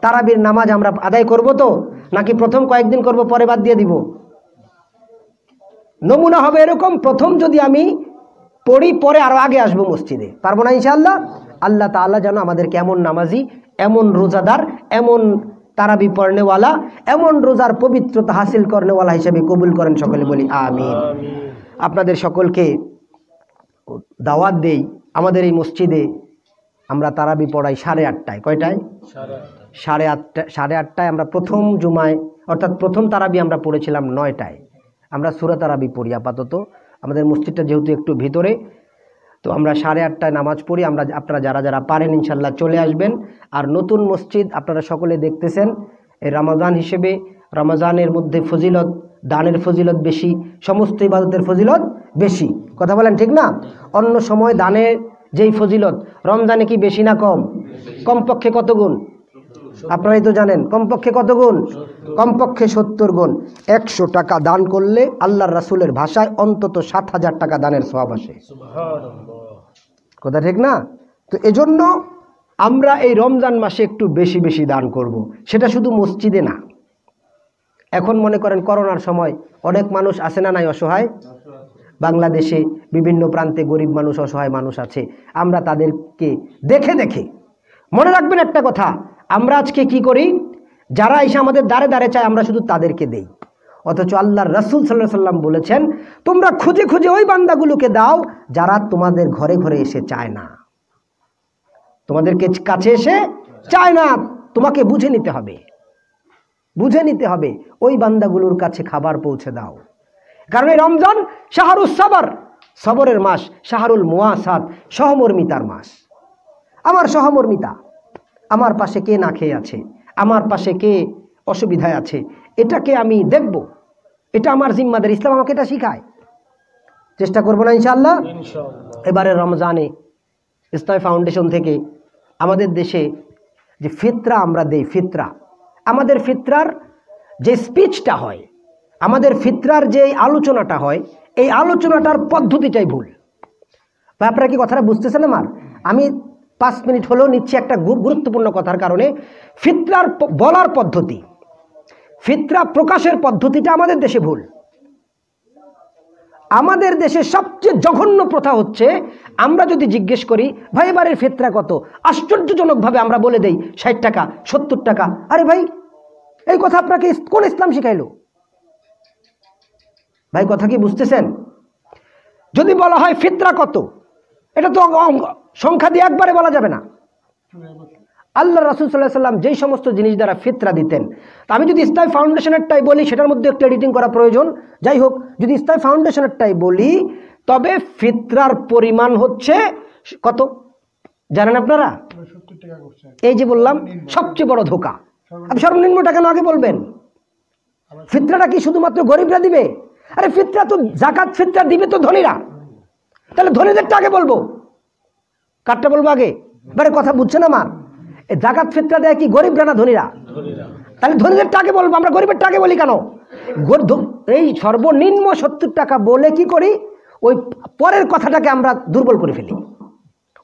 তারাবির নামাজ আমরা আদায় করব তো, নাকি প্রথম কয়েকদিন করব পরে বাদ দিয়ে দিব? নমুনা হবে এরকম, প্রথম যদি আমি পড়ি পরে আরো আগে আসবো মসজিদে, পারবো না ইনশাআল্লাহ। আল্লাহ তাআলা যেন আমাদেরকে এমন নামাজি, এমন রোজাদার, এমন তারাবি পড়নেওয়ালা, এমন রোজার পবিত্রতা হাসিল করনেওয়ালা হিসেবে কবুল করেন, সকলে বলি আমিন। আপনাদের সকলকে দাওয়াত দেই, আমাদের এই মসজিদে আমরা তারাবি পড়াই 8:30টায়। কয়টায়? 8:30টায় আমরা প্রথম জুমায়, অর্থাৎ প্রথম তারাবি আমরা পড়েছিলাম 9টায়। আমরা সূরা তারাবি পড়ি আপাতত, আমাদের মসজিদটা যেহেতু একটু ভিতরে, তো আমরা 8:30টায় নামাজ পড়ি। আপনারা যারা যারা পারেন ইনশাল্লাহ চলে আসবেন। আর নতুন মসজিদ আপনারা সকলে দেখতেছেন, এই রমাদান হিসেবে রমজানের মধ্যে ফজিলত, দানের ফজিলত বেশি, সমস্ত ইবাদতের ফজিলত বেশি। কথা বলেন ঠিক না? অন্য সময় দানের যেই ফজিলত, রমজানে কি বেশি না কম? কমপক্ষে কত গুণ? আপনারাই তো জানেন। কমপক্ষে কত গুণ? কমপক্ষে 70 গুণ। 100 টাকা দান করলে আল্লাহর রাসূলের ভাষায় অন্তত 7000 টাকা দানের সওয়াব আসে। কথা ঠিক না? তো এজন্য আমরা এই রমজান মাসে একটু বেশি বেশি দান করব। সেটা শুধু মসজিদে না। এখন মনে করেন করোনার সময় অনেক মানুষ আছে না নাই অসহায়? বাংলাদেশে বিভিন্ন প্রান্তে গরিব মানুষ, অসহায় মানুষ আছে। আমরা তাদেরকে দেখে দেখে, মনে রাখবেন একটা কথা, আমরা আজকে কি করি? যারা এসে আমাদের দ্বারে দ্বারে চায় আমরা শুধু তাদেরকে দেই, অথচ আল্লাহর রাসূল সাল্লাল্লাহু আলাইহি সাল্লাম বলেছেন তোমরা খুঁজে খুঁজে ওই বান্দাগুলোকে দাও যারা তোমাদের ঘরে ঘরে এসে চায় না, তোমাদেরকে কাছে এসে চায় না। তোমাকে বুঝে নিতে হবে, বুঝে নিতে হবে। ওই বান্দাগুলোর কাছে খাবার পৌঁছে দাও। কারণ এই রমজান শাহরুস সাবর, সবরের মাস, শাহরুল মুওয়াসাত, সহমর্মিতার মাস। আমার সহমর্মিতা, আমার পাশে কে না খেয়ে আছে, আমার পাশে কে অসুবিধায় আছে, এটাকে আমি দেখব, এটা আমার জিম্মাদারি। ইসলাম আমাকে এটা শিখায়। চেষ্টা করবো না ইনশাআল্লাহ? এবারে রমজানে ইসলামী ফাউন্ডেশন থেকে আমাদের দেশে যে ফিতরা আমরা দেই, ফিতরা, আমাদের ফিতরার যে স্পিচটা হয়, আমাদের ফিতরার যে আলোচনাটা হয়, এই আলোচনাটার পদ্ধতিটাই ভুল। ভাই আপনারা কি কথাটা বুঝতেছেন আমার? আমি 5 মিনিট হলেও নিচ্ছি একটা গুরুত্বপূর্ণ কথার কারণে। ফিতরার বলার পদ্ধতি, ফিতরা প্রকাশের পদ্ধতিটা আমাদের দেশে ভুল। আমাদের দেশে সবচেয়ে জঘন্য প্রথা হচ্ছে, আমরা যদি জিজ্ঞেস করি ভাই এবারের ফিতরা কত, আশ্চর্যজনকভাবে আমরা বলে দেই 60 টাকা, 70 টাকা। আরে ভাই, এই কথা আপনাকে কোন ইসলাম শিখাইলো? ভাই কথা কি বুঝতেছেন? যদি বলা হয় ফিতরা কত, এটা তো সংখ্যা দিয়ে একবারে বলা যাবে না। আল্লাহ রাসূল সাল্লাল্লাহু আলাইহি ওয়াসাল্লাম যেই সমস্ত জিনিস দ্বারা ফিতরা দিতেন, তা আমি যদি ইসলামী ফাউন্ডেশনেরটাই বলি সেটার মধ্যে একটু এডিটিং করা প্রয়োজন। যাই হোক, যদি ইসলামী ফাউন্ডেশনেরটাই বলি, তবে ফিতরার পরিমাণ হচ্ছে কত জানেন আপনারা? এই যে বললাম সবচেয়ে বড় ধোঁকা। আপনি সর্বনিম্নটা কেন আগে বলবেন? ফিতরাটা কি শুধুমাত্র গরিবরা দিবে? আরে ফিতরা তো যাকাত ফিতরা দিবে তো ধনীরা, তাহলে ধনীদেরটা আগে বলবো, কারটা বলবো আগে? এবারে কথা বুঝছেন আমার? এই যাকাত ফিতরা দেয় কি গরিবরা না ধনীরা? তাহলে ধনীদেরটা আগে বলবো, আমরা গরিবেরটা আগে বলি কেন? এই সর্বনিম্ন 70 টাকা বলে কি করি, ওই পরের কথাটাকে আমরা দুর্বল করে ফেলি,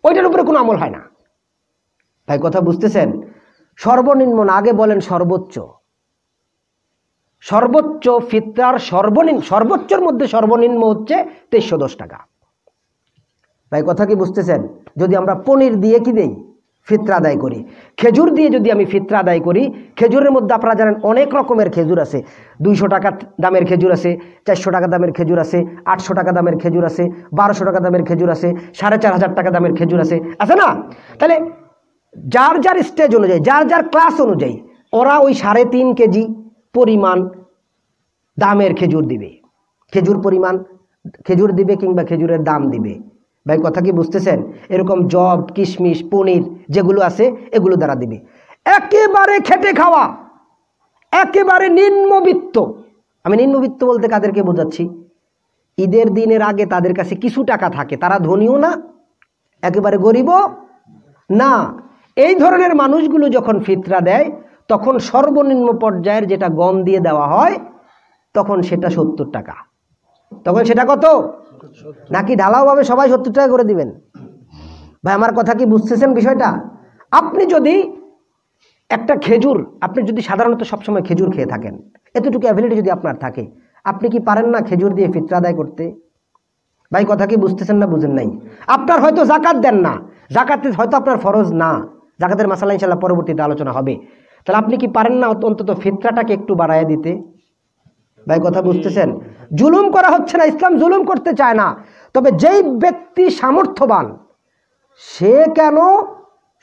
ওইটার উপরে কোনো আমল হয় না। ভাই কথা বুঝতেছেন? সর্বনিম্ন না, আগে বলেন সর্বোচ্চ। সর্বোচ্চ ফিতরার সর্বনিম্ন, সর্বোচ্চর মধ্যে সর্বনিম্ন হচ্ছে 2310 টাকা। ভাই কথা কি বুঝতেছেন? যদি আমরা পনির দিয়ে কি দেই, ফিতরা আদায় করি, খেজুর দিয়ে যদি আমি ফিতরা আদায় করি, খেজুরের মধ্যে আপনারা জানেন অনেক রকমের খেজুর আছে। 200 টাকা দামের খেজুর আছে, 400 টাকা দামের খেজুর আছে, 800 টাকা দামের খেজুর আছে, 1200 টাকা দামের খেজুর আছে, 4500 টাকা দামের খেজুর আছে, আছে না? তাহলে যার যার স্টেজ অনুযায়ী, যার যার ক্লাস অনুযায়ী ওরা ওই 3.5 কেজি পরিমাণ দামের খেজুর দিবে, খেজুর পরিমাণ খেজুর দিবে কিংবা খেজুরের দাম দিবে। ভাই কথা কি বুঝতেছেন? এরকম জব, কিশমিশ, পনির যেগুলো আছে এগুলো দ্বারা দিবে। একেবারে খেটে খাওয়া, একেবারে নিম্নবিত্ত, আমি নিম্নবিত্ত বলতে কাদেরকে বোঝাচ্ছি? ঈদের দিনের আগে তাদের কাছে কিছু টাকা থাকে, তারা ধনীও না একেবারে গরিবও না। এই ধরনের মানুষগুলো যখন ফিতরা দেয়, তখন সর্বনিম্ন পর্যায়ের যেটা গম দিয়ে দেওয়া হয়, তখন সেটা 70 টাকা। তখন সেটা কত? নাকি ঢালাওভাবে সবাই 70 টাকা করে দিবেন? ভাই আমার কথা কি বুঝতেছেন বিষয়টা? আপনি যদি একটা খেজুর, আপনি যদি সাধারণত সবসময় খেজুর খেয়ে থাকেন, এতটুকু অ্যাবিলিটি যদি আপনার থাকে, আপনি কি পারেন না খেজুর দিয়ে ফিতরা আদায় করতে? ভাই কথা কি বুঝতেছেন না বুঝেন নাই? আপনার হয়তো জাকাত দেন না, জাকাতে হয়তো আপনার ফরজ না, জাকাতের মাসালা ইনশাআল্লাহ পরবর্তীতে আলোচনা হবে। তাহলে আপনি কি পারেন না অন্তত ফিতরাটাকে একটু বাড়ায় দিতে? ভাই কথা বুঝতেছেন? জুলুম করা হচ্ছে না, ইসলাম জুলুম করতে চায় না। তবে যেই ব্যক্তি সামর্থ্যবান, সে কেন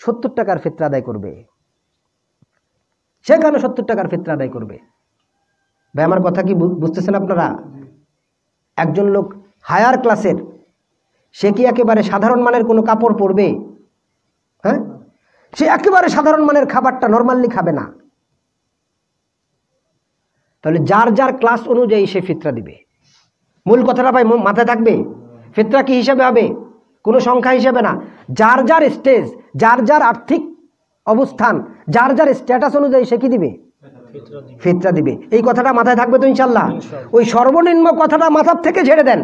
70 টাকার ফিতরা আদায় করবে? সে কেন 70 টাকার ফিতরা আদায় করবে? ভাই আমার কথা কি বুঝতেছেন আপনারা? একজন লোক হায়ার ক্লাসের, সে কি একেবারে সাধারণ মানের কোনো কাপড় পরবে? হ্যাঁ, সে একেবারে সাধারণ মানের খাবারটা নর্মালি খাবে না। তাহলে যার যার ক্লাস অনুযায়ী সে ফিতরা দিবে। মূল কথাটা ভাই মাথায় থাকবে। ফিতরা কি হিসাবে হবে? কোনো সংখ্যা হিসাবে না, যার যার স্টেজ, যার যার আর্থিক অবস্থান, যার যার স্ট্যাটাস অনুযায়ী সে কি দিবে? ফিতরা দিবে। এই কথাটা মাথায় থাকবে তো ইনশাল্লাহ। ওই সর্বনিম্ন কথাটা মাথার থেকে ঝেড়ে দেন।